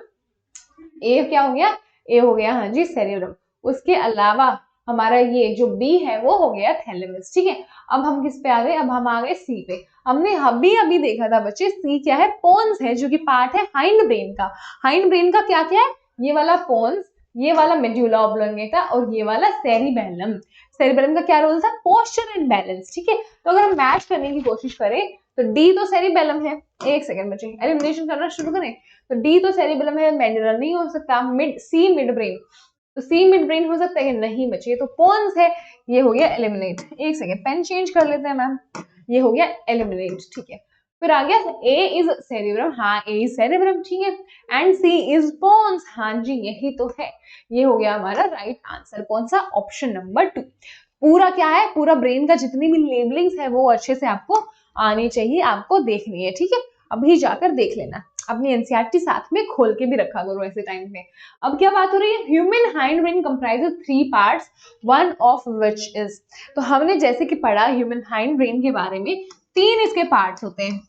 ए क्या हो गया, ए हो गया हाँ जी सेरिब्रम। उसके अलावा हमारा ये जो बी है वो हो गया थैलेमस। ठीक है, अब हम किस पे आ गए, अब हम आ गए सी पे। हमने अभी देखा था बच्चे, सी क्या है, पोन्स है, जो कि पार्ट है हाइंड ब्रेन का। हाइंड ब्रेन का क्या क्या है, ये वाला पोन्स, ये वाला मेडुला ऑब्लोंगेटा और ये वाला सेरिबेलम। सेरिबेलम का क्या रोल था, पोस्चर एंड बैलेंस। ठीक है, तो अगर हम मैच करने की कोशिश करें तो डी तो सेरिबेलम है, एक सेकंड बच्चे एलिमिनेशन करना शुरू करें, तो डी तो सेरिबेलम है, मेडुला नहीं हो सकता, सी मिड ब्रेन, तो सी मिड ब्रेन हो सकता है कि नहीं बच्चे, तो पोन्स है, ये हो गया एलिमिनेट। एक सेकेंड पेन चेंज कर लेते हैं मैम, ये हो गया एलिमिनेट। ठीक है, फिर आ गया ए इज सेरिब्रम, हाँ ए इज सेरिब्रम, ठीक है, एंड सी इज पोन्स, हाँ जी यही तो है, ये हो गया हमारा राइट आंसर। कौन सा, ऑप्शन नंबर 2। पूरा क्या है, पूरा ब्रेन का जितनी भी लेबलिंग्स है वो अच्छे से आपको आनी चाहिए, आपको देखनी है। ठीक है, अभी जाकर देख लेना, अपनी एनसीईआरटी साथ में खोल के भी रखा करो ऐसे टाइम पे। अब क्या बात हो रही है, human hind brain comprises 3 parts, one of which is, तो हमने जैसे कि पढ़ा ह्यूमन हाइंड ब्रेन के बारे में, 3 इसके पार्ट्स होते हैं।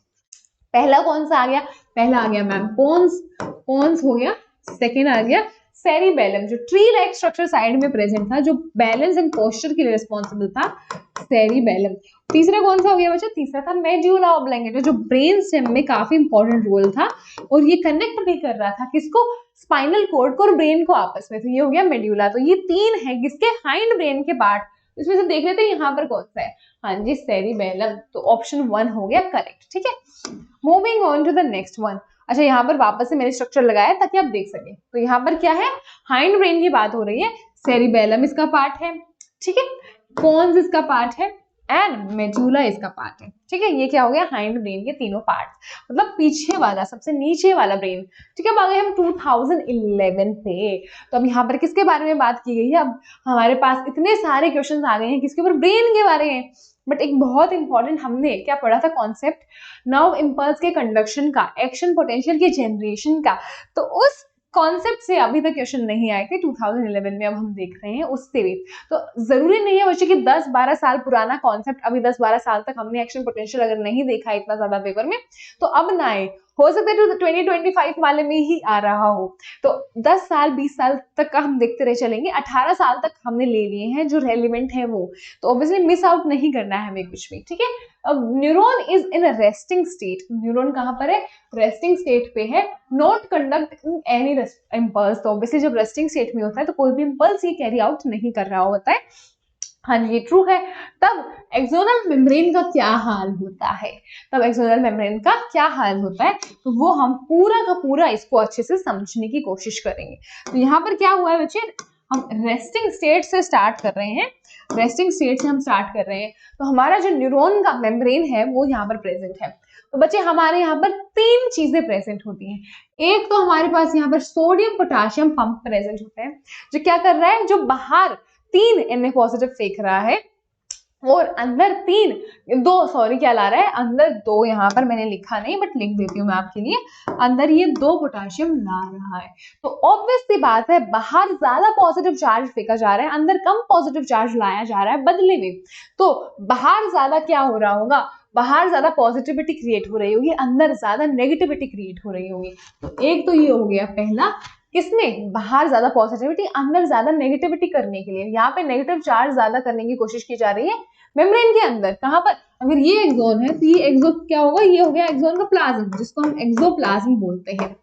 पहला कौन सा आ गया, पहला आ गया मैम पोन्स, पोन्स हो गया। सेकेंड आ गया सेरिबेलम, जो ट्री लाइक स्ट्रक्चर साइड में प्रेजेंट था, जो बैलेंस एंड पोस्चर के लिए रिस्पॉन्सिबल था, सेरिबेलम। तीसरा कौन सा हो गया बच्चा, तीसरा था मेडुला ऑब्लोंगेटा, जो ब्रेन स्टेम में काफी इंपॉर्टेंट रोल था और ये कनेक्ट भी कर रहा था किसको, स्पाइनल कॉर्ड को और ब्रेन को आपस में, तो ये हो गया मेड्यूला। तो ये 3 है किसके, हाइंड ब्रेन के पार्ट। इसमें से देख लेते हैं यहाँ पर कौन सा है, हाँ जी सेरिबेलम, तो ऑप्शन 1 हो गया करेक्ट, ठीक है। Moving on to the next one. अच्छा यहाँ पर वापस से मैंने स्ट्रक्चर लगाया ताकि आप देख सके। तो यहाँ पर क्या है, हाइंड ब्रेन की बात हो रही है, सेरिबेलम इसका पार्ट है, ठीक है, पोन्स इसका पार्ट है एंड मेडुला इसका पार्ट है, ठीक है। ये क्या हो गया, हाइंड ब्रेन के तीनों पार्ट्स, मतलब पीछे वाला, सबसे नीचे वाला ब्रेन, ठीक है। अब आ गए हम 2011 पे। तो अब यहाँ पर किसके बारे में बात की गई है, अब हमारे पास इतने सारे क्वेश्चन आ गए हैं किसके ऊपर, ब्रेन के बारे में। बट एक बहुत इंपॉर्टेंट हमने क्या पढ़ा था कॉन्सेप्ट, नर्व इंपल्स के कंडक्शन का, एक्शन पोटेंशियल के जनरेशन का। तो उस कॉन्सेप्ट से अभी तक क्वेश्चन नहीं आए थे 2011 में, अब हम देख रहे हैं उससे भी। तो जरूरी नहीं है बच्चे कि 10-12 साल पुराना कॉन्सेप्ट अभी 10-12 साल तक हमने एक्शन पोटेंशियल अगर नहीं देखा इतना ज्यादा पेपर में तो अब ना आए, हो सकता है 2025 वाले में ही आ रहा हो। तो 10 साल 20 साल तक का हम देखते रह चलेंगे, 18 साल तक हमने ले लिए हैं जो रेलिवेंट है वो, तो ऑब्वियसली मिस आउट नहीं करना है हमें कुछ भी, ठीक है। अब neuron is in a resting state, neuron कहाँ पर है, रेस्टिंग स्टेट पे है, नॉट कंडक्ट एनी इम्पल्स। तो ऑब्वियसली जब रेस्टिंग स्टेट में होता है तो कोई भी इम्पल्स ये कैरी आउट नहीं कर रहा होता है, हाँ जी ये ट्रू है। तब एक्सोनल मेम्ब्रेन का क्या हाल होता है, तब एक्सोनल मेम्ब्रेन का क्या हाल होता है, तो वो हम पूरा का पूरा इसको अच्छे से समझने की कोशिश करेंगे। तो यहाँ पर क्या हुआ है बच्चे, हम रेस्टिंग स्टेट से स्टार्ट कर रहे हैं, रेस्टिंग स्टेट से हम स्टार्ट कर रहे हैं। तो हमारा जो न्यूरॉन का मेम्ब्रेन है वो यहाँ पर प्रेजेंट है। तो बच्चे हमारे यहाँ पर 3 चीजें प्रेजेंट होती हैं। एक तो हमारे पास यहाँ पर सोडियम पोटाशियम पंप प्रेजेंट होता है, जो क्या कर रहा है, जो बाहर 3 Na पॉजिटिव फेंक रहा है और अंदर 2 सॉरी क्या ला रहा है, अंदर 2, यहाँ पर मैंने लिखा नहीं बट लिख देती हूँ मैं आपके लिए, अंदर ये 2 पोटाशियम ला रहा है। तो ऑब्वियस सी बात है बाहर ज्यादा पॉजिटिव चार्ज फेंका जा रहा है, अंदर कम पॉजिटिव चार्ज लाया जा रहा है बदले में। तो बाहर ज्यादा क्या हो रहा होगा, बाहर ज्यादा पॉजिटिविटी क्रिएट हो रही होगी, अंदर ज्यादा नेगेटिविटी क्रिएट हो रही होगी। तो एक तो ये हो गया पहला, किसमें, बाहर ज्यादा पॉजिटिविटी अंदर ज्यादा नेगेटिविटी करने के लिए, यहाँ पे नेगेटिव चार्ज ज्यादा करने की कोशिश की जा रही है मेम्ब्रेन के अंदर। कहाँ पर, अगर ये एक्सोन है तो ये एक्सो क्या होगा, ये हो गया एक्सोन का प्लाज्म, जिसको हम एक्सोप्लाज्म बोलते हैं।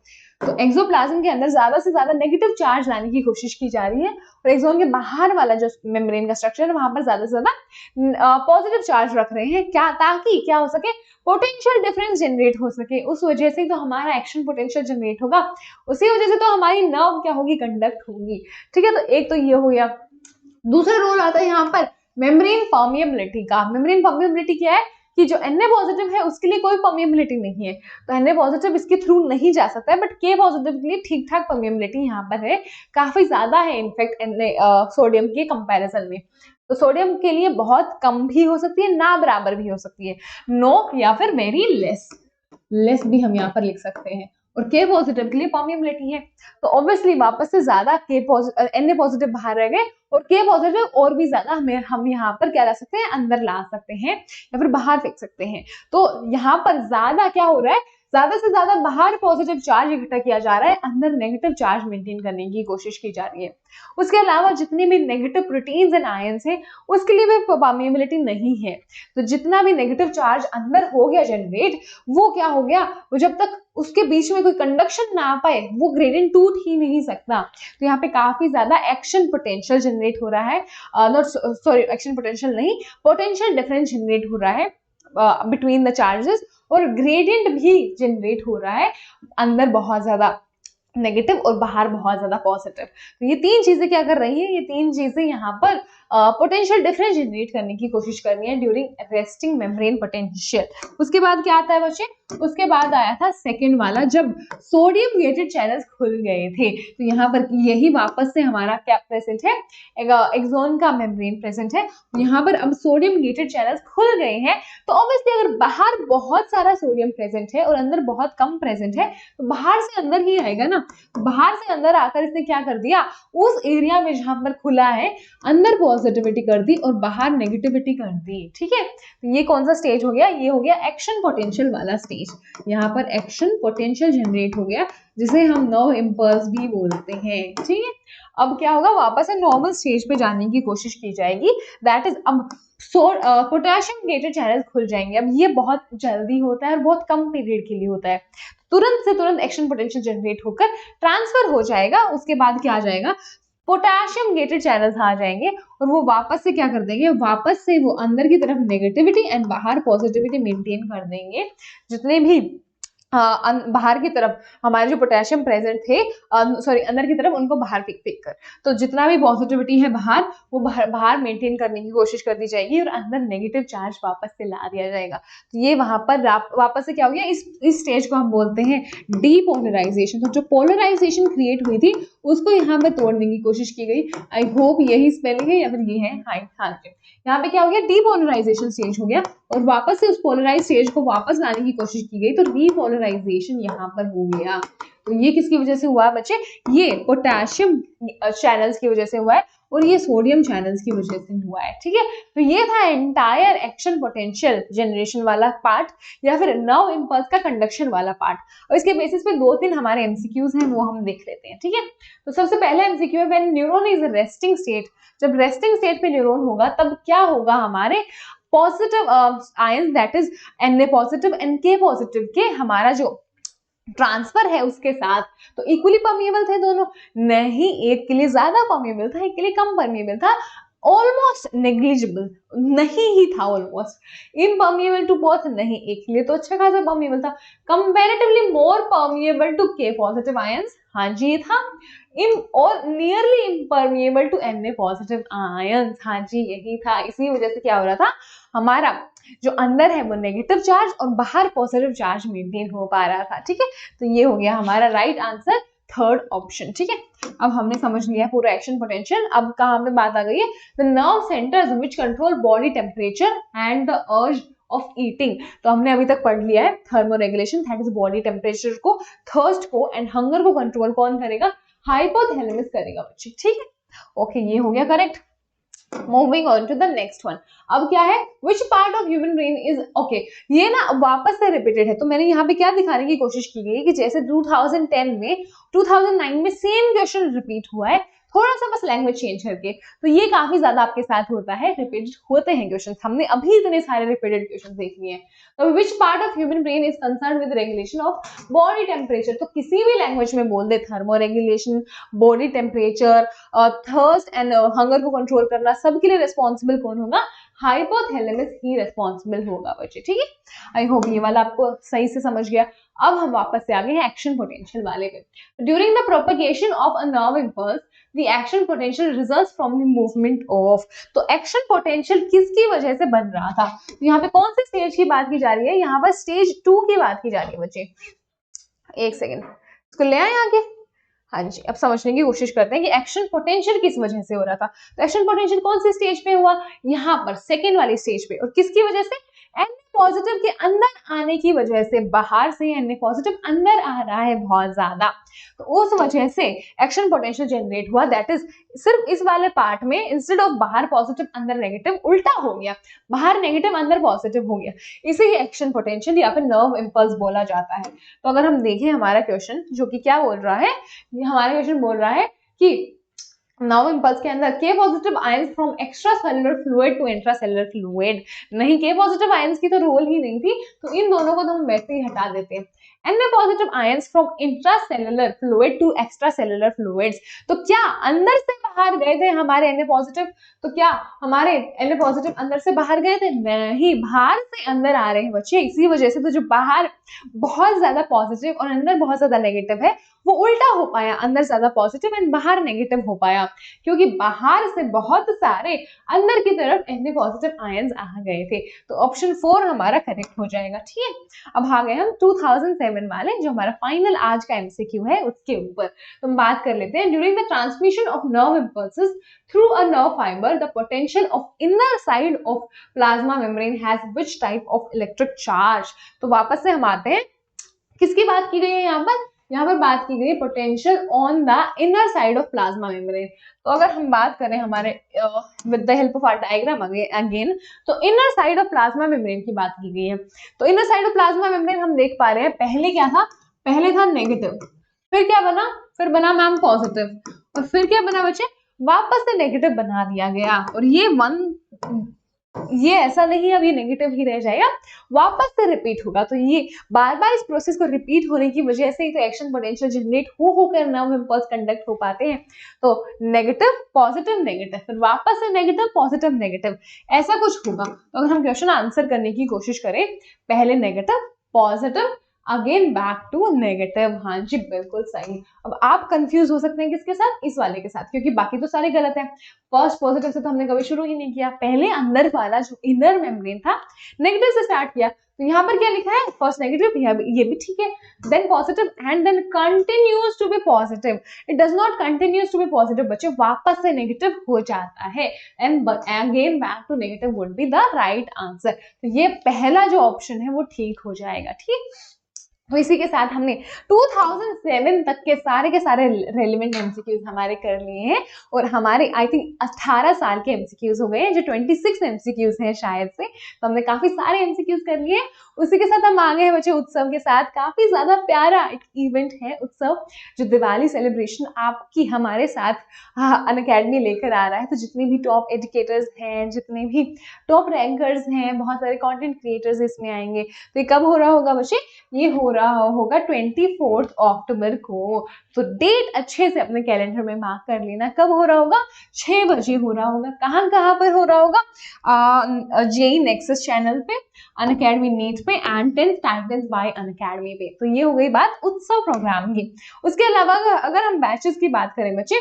तो एक्सोप्लाज्म के अंदर ज्यादा से ज्यादा नेगेटिव चार्ज लाने की कोशिश की जा रही है और एक्सोन के बाहर वाला जो मेम्ब्रेन का स्ट्रक्चर है वहां पर ज्यादा से ज्यादा पॉजिटिव चार्ज रख रहे हैं, क्या, ताकि क्या हो सके, पोटेंशियल डिफरेंस जनरेट हो सके। उस वजह से तो हमारा एक्शन पोटेंशियल जनरेट होगा, उसी वजह से तो हमारी नर्व क्या होगी, कंडक्ट होगी, ठीक है। तो एक तो ये हो गया। दूसरा रोल आता है यहाँ पर मेम्ब्रेन परमिएबिलिटी का। मेम्ब्रेन परमिएबिलिटी क्या है कि जो Na पॉजिटिव है उसके लिए कोई परमिएबिलिटी नहीं है, तो Na पॉजिटिव इसके थ्रू नहीं जा सकता है, बट K पॉजिटिव के लिए ठीक ठाक परमिएबिलिटी यहाँ पर है, काफी ज्यादा है इनफैक्ट सोडियम के कंपैरिजन में। तो सोडियम के लिए बहुत कम भी हो सकती है, ना बराबर भी हो सकती है, नो या फिर वेरी लेस, लेस भी हम यहाँ पर लिख सकते हैं। और K पॉजिटिव के लिए परमिएबिलिटी है, तो ऑब्वियसली वापस से ज्यादा Na पॉजिटिव बाहर रह गए और K पॉजिटिव और भी ज्यादा हम यहाँ पर क्या ला सकते हैं, अंदर ला सकते हैं या फिर बाहर फेंक सकते हैं। तो यहाँ पर ज्यादा क्या हो रहा है, ज्यादा से ज्यादा बाहर पॉजिटिव चार्ज इकट्ठा किया जा रहा है, अंदर नेगेटिव चार्ज मेंटेन करने की कोशिश की जा रही है। उसके अलावा जितने भी नेगेटिव प्रोटीन्स एंड आयंस हैं उसके लिए भी परमिएबिलिटी नहीं है। तो जितना भी नेगेटिव चार्ज अंदर हो गया जनरेट, वो क्या हो गया, वो जब तक उसके बीच में कोई कंडक्शन ना पाए वो ग्रेडियंट टूट ही नहीं सकता। तो यहाँ पे काफी ज्यादा एक्शन पोटेंशियल जनरेट हो रहा है, नॉट सॉरी एक्शन पोटेंशियल नहीं, पोटेंशियल डिफरेंस जनरेट हो रहा है बिटवीन द चार्जेस, और ग्रेडियंट भी जनरेट हो रहा है, अंदर बहुत ज्यादा नेगेटिव और बाहर बहुत ज्यादा पॉजिटिव। तो ये 3 चीजें क्या कर रही है, ये 3 चीजें यहाँ पर पोटेंशियल डिफरेंस जनरेट करने की कोशिश कर रही है ड्यूरिंग रेस्टिंग मेम्ब्रेन पोटेंशियल। उसके बाद क्या आता है बच्चे, उसके बाद आया था सेकेंड वाला, जब सोडियम गेटेड चैनल्स खुल गए थे। तो यहाँ पर यही वापस से हमारा क्या प्रेजेंट है, एक्सोन का मेम्ब्रेन प्रेजेंट है। यहाँ पर अब सोडियम गेटेड चैनल्स खुल गए हैं, तो ऑब्वियसली अगर बाहर बहुत सारा सोडियम प्रेजेंट है और अंदर बहुत कम प्रेजेंट है तो बाहर से अंदर ही आएगा ना। बाहर से अंदर आकर इसने क्या कर दिया, उस एरिया में जहां पर खुला है अंदर पॉजिटिविटी कर दी और बाहर नेगेटिविटी कर दी, ठीक है। तो ये कौन सा स्टेज हो गया, ये हो गया एक्शन पोटेंशियल वाला स्टेज। यहाँ पर एक्शन पोटेंशियल जनरेट हो गया, जिसे हम नर्व इंपल्स भी बोलते हैं, ठीक है। अब क्या होगा, वापस से नॉर्मल स्टेज पे जाने की कोशिश की जाएगी, दैट इज अब पोटेशियम गेटेड चैनल्स खुल जाएंगे। अब ये बहुत जल्दी होता है और बहुत कम पीरियड के लिए होता है, तुरंत से तुरंत एक्शन पोटेंशियल जनरेट होकर ट्रांसफर हो जाएगा। उसके बाद क्या आ जाएगा, पोटेशियम गेटेड चैनल्स आ जाएंगे और वो वापस से क्या कर देंगे, वापस से वो अंदर की तरफ नेगेटिविटी एंड बाहर पॉजिटिविटी मेंटेन कर देंगे। जितने भी बाहर की तरफ हमारे जो पोटेशियम प्रेजेंट थे, सॉरी अंदर की तरफ, उनको बाहर फेंक कर, तो जितना भी पॉजिटिविटी है बाहर, वो बाहर मेंटेन करने की कोशिश कर दी जाएगी और अंदर नेगेटिव चार्ज वापस से ला दिया जाएगा। तो ये वहां पर वापस से क्या हो गया, इस स्टेज को हम बोलते हैं डीपोलराइजेशन। तो जो पोलराइजेशन क्रिएट हुई थी उसको यहाँ पे तोड़ने की कोशिश की गई। आई होप यही स्पेलिंग है या फिर ये है, हाँ जी। यहाँ पे क्या हो गया, डीपोलराइजेशन स्टेज हो गया और वापस से उस पोलराइज स्टेज को वापस लाने की कोशिश की गई, तो रीपोलराइजेशन यहाँ पर हो गया। तो ये किसकी वजह से हुआ है बच्चे, ये पोटेशियम चैनल्स की वजह से हुआ है और ये सोडियम चैनल्स की वजह से हुआ है, ठीक है। तो ये था एंटायर एक्शन पोटेंशियल जनरेशन वाला पार्ट या फिर नर्व इंपल्स का कंडक्शन वाला पार्ट। और इसके बेसिस पे 2-3 हमारे एमसीक्यूज हैं, वो हम देख लेते हैं, ठीक है। तो सबसे पहले एमसीक्यू है, when neuron is resting state, जब रेस्टिंग स्टेट पे न्यूरॉन होगा तब क्या होगा, हमारे positive ions that is Na positive and K positive के हमारा जो ट्रांसफर है उसके साथ, तो इक्वली परमिएबल थे दोनों, नहीं एक के लिए ज्यादा परमिएबल था, एक के लिए कम परमिएबल था, ऑलमोस्ट नेग्लिजिबल, नहीं ही था, ऑलमोस्ट इम्पर्मिएबल टू बोथ, नहीं एक के लिए तो अच्छा खासा परमिएबल था, comparatively more permeable to K positive ions, हाँ जी ये था, और nearly impermeable to Na positive ions, हाँ जी यही था। इसी वजह से क्या हो रहा था, हमारा जो अंदर है वो नेगेटिव चार्ज और बाहर पॉजिटिव चार्ज मेंटेन हो पा रहा था, ठीक है। तो ये हो गया हमारा राइट आंसर, थर्ड ऑप्शन, ठीक है। अब हमने समझ लिया पूरा एक्शन पोटेंशियल। अब कहाँ पे बात आ गई है, the nerve centres which control body temperature and the urge of eating. तो हमने अभी तक पढ़ लिया है thermoregulation, that is body temperature को, थर्स्ट को एंड हंगर को कंट्रोल कौन करेगा, हाइपोथैलेमस करेगा बच्चे, ठीक है। ओके ये हो गया correct. Moving on to the next one. अब क्या है, which part of human brain is, okay ये ना वापस से रिपीटेड है, तो मैंने यहाँ पे क्या दिखाने की कोशिश की गई कि जैसे 2010 में 2009 में सेम क्वेश्चन रिपीट हुआ है, थोड़ा सा बस लैंग्वेज चेंज करके। तो ये काफी ज्यादा आपके साथ होता है, रिपीटेड होते हैं क्वेश्चन, हमने अभी इतने सारे रिपीटेड क्वेश्चन देख लिए हैं। तो which part of human brain is concern with regulation of body temperature, तो किसी भी लैंग्वेज में बोल दे, thermo regulation, body temperature, thirst and hunger को कंट्रोल करना, सबके लिए रिस्पॉन्सिबल कौन होगा, हाइपोथैलेमस ही रिस्पॉन्सिबल होगा बच्चे, ठीक है। आई होप ये वाला आपको सही से समझ गया। अब हम वापस से आ गए हैं एक्शन पोटेंशियल वाले पे। During the propagation of a nerve impulse the action potential results from the movement of, तो एक्शन पोटेंशियल किसकी वजह से बन रहा था, तो यहाँ पे कौन सी स्टेज की बात की जा रही है, यहाँ पर स्टेज 2 की बात की जा रही है बच्चे। एक सेकेंड इसको ले आए आगे, हाँ जी। अब समझने की कोशिश करते हैं कि एक्शन पोटेंशियल किस वजह से हो रहा था। तो एक्शन पोटेंशियल कौन सी स्टेज पे हुआ, यहाँ पर सेकेंड वाली स्टेज पे, और किसकी वजह से, Na पॉजिटिव के अंदर आने की वजह से, बाहर से Na पॉजिटिव अंदर आ रहा है बहुत ज्यादा, तो उस वजह से एक्शन पोटेंशियल जनरेट हुआ। दैट इज सिर्फ इस वाले पार्ट में इंस्टेड ऑफ बाहर पॉजिटिव अंदर नेगेटिव उल्टा हो गया, बाहर नेगेटिव अंदर पॉजिटिव हो गया, इसे एक्शन पोटेंशियल या फिर नर्व इंपल्स बोला जाता है। तो अगर हम देखें हमारा क्वेश्चन जो कि क्या बोल रहा है, हमारा क्वेश्चन बोल रहा है कि नर्व इंपल्स के अंदर K positive ions from extra cellular fluid to intra cellular fluid, नहीं के पॉजिटिव आयंस की तो रोल ही नहीं थी, तो इन दोनों को तो हम वैसे ही हटा देते हैं। Na positive ions from intra cellular fluid to extra cellular fluids, तो क्या अंदर से बाहर गए थे हमारे Na पॉजिटिव, तो क्या हमारे Na पॉजिटिव अंदर से बाहर गए थे, नहीं बाहर से अंदर आ रहे हैं बच्चे। इसी वजह से तो जो बाहर बहुत ज्यादा पॉजिटिव और अंदर बहुत ज्यादा नेगेटिव है वो उल्टा हो पाया, अंदर ज्यादा पॉजिटिव एंड बाहर नेगेटिव हो पाया, क्योंकि बाहर से बहुत सारे अंदर की तरफ Na पॉजिटिव आयंस आ गए थे। तो ऑप्शन 4 हमारा करेक्ट हो जाएगा, ठीक है। अब आ गए हम 2007 वाले जो हमारा फाइनल आज का एमसीक्यू है उसके ऊपर। तो हम बात कर लेते हैं, during the transmission of nerve impulses through a nerve fibre the potential of inner side of plasma membrane has which type of electric charge. तो वापस से हम आते हैं, किसकी बात की गई है यहाँ पर बात की गई potential on the inner side of plasma membrane. तो अगर हम बात करें हमारे with the help of our diagram again, तो inner side of plasma membrane की बात की गई है। तो inner side of plasma membrane हम देख पा रहे हैं, पहले क्या था, पहले था नेगेटिव, फिर क्या बना, फिर बना मैम पॉजिटिव, और फिर क्या बना बच्चे, वापस से नेगेटिव बना दिया गया, और ये 1 ये ऐसा नहीं अब ये नेगेटिव ही रह जाएगा, वापस से रिपीट होगा। तो ये बार बार इस प्रोसेस को रिपीट होने की वजह से ही तो एक्शन पोटेंशियल जनरेट हो होकर नर्व इम्पल्स कंडक्ट हो पाते हैं। तो नेगेटिव पॉजिटिव नेगेटिव, फिर वापस से नेगेटिव पॉजिटिव नेगेटिव, ऐसा कुछ होगा। तो अगर हम क्वेश्चन आंसर करने की कोशिश करें, पहले negative positive again back to negative. हाँ जी बिल्कुल सही। अब आप कंफ्यूज हो सकते हैं किसके साथ, इस वाले के साथ, क्योंकि बाकी तो सारे गलत हैं। फर्स्ट पॉजिटिव से तो हमने कभी शुरू ही नहीं किया, पहले अंदर वाला जो इनर मेम्ब्रेन था नेगेटिव से स्टार्ट किया। तो यहाँ पर क्या लिखा है, फर्स्ट नेगेटिव, ये भी ठीक है, then positive and then continues to be positive. It does not continues to be positive बच्चे, वापस से नेगेटिव हो जाता है, and again back to negative would be the right answer. तो ये पहला जो ऑप्शन है वो ठीक हो जाएगा। ठीक, तो इसी के साथ हमने 2007 तक के सारे रेलिवेंट एमसीक्यूज हमारे कर लिए हैं, और हमारे आई थिंक 18 साल के एमसीक्यूज हो गए हैं, जो 26 एमसीक्यूज हैं शायद से। तो हमने काफी सारे एमसीक्यूज कर लिए। उसी के साथ हम आगे हैं बच्चे उत्सव के साथ। काफी ज्यादा प्यारा एक इवेंट है उत्सव, जो दिवाली सेलिब्रेशन आपकी हमारे साथ अनअकैडमी लेकर आ रहा है। तो जितने भी टॉप एजुकेटर्स हैं, जितने भी टॉप रैंकर्स हैं, बहुत सारे कंटेंट क्रिएटर्स इसमें आएंगे। तो ये कब हो रहा होगा बच्चे, ये हो रहा होगा 24 अक्टूबर को। तो डेट अच्छे से अपने कैलेंडर में मार्क कर लेना, कब हो रहा होगा, 6 बजे हो रहा होगा। कहाँ कहाँ पर हो रहा होगा, जेई नेक्सस चैनल पे, अनअकैडमी नीट पे, and 10th titles bye Unacademy पे। तो ये हो गई बात उत्सव प्रोग्राम की। उसके अलावा अगर हम बैचेस की बात करें बच्चे,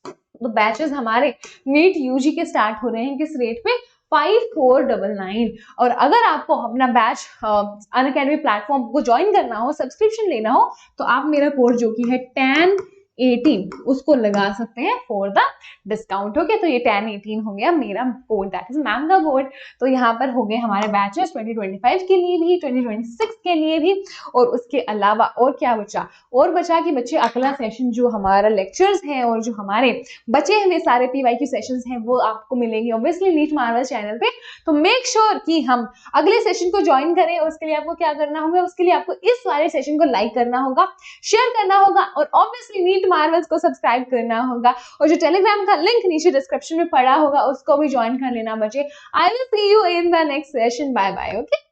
तो बैचेस हमारे नीट यूजी के स्टार्ट हो रहे हैं किस रेट पे, 5499। और अगर आपको अपना बैच अनअकैडमी प्लेटफॉर्म को ज्वाइन करना हो, सब्सक्रिप्शन लेना हो, तो आप मेरा कोड जो कि है 1018 उसको लगा सकते हैं फॉर द डिस्काउंट। ओके, तो ये 1018 हो गया मेरा कोड, दैट इज मैम का कोड। तो यहाँ पर हो गए हमारे बैचेस 2025 के लिए भी, 2026 के लिए भी। और उसके अलावा और क्या बचा, और बचा कि बच्चे अगला सेशन जो हमारा लेक्चर्स है और जो हमारे बचे हुए सारे पीवाईक्यू सेशंस हैं वो आपको मिलेंगे ऑब्वियसली नीट मार्वल्स चैनल पे। तो मेक श्योर कि हम अगले सेशन को ज्वाइन करें। उसके लिए आपको क्या करना होगा, उसके लिए आपको इस वाले सेशन को लाइक करना होगा, शेयर करना होगा, और ऑब्वियसली नीट मार्वल्स को सब्सक्राइब करना होगा। और जो टेलीग्राम का लिंक नीचे डिस्क्रिप्शन में पड़ा होगा उसको भी ज्वाइन कर लेना बच्चे। I will see you in the next session. Bye bye. Okay.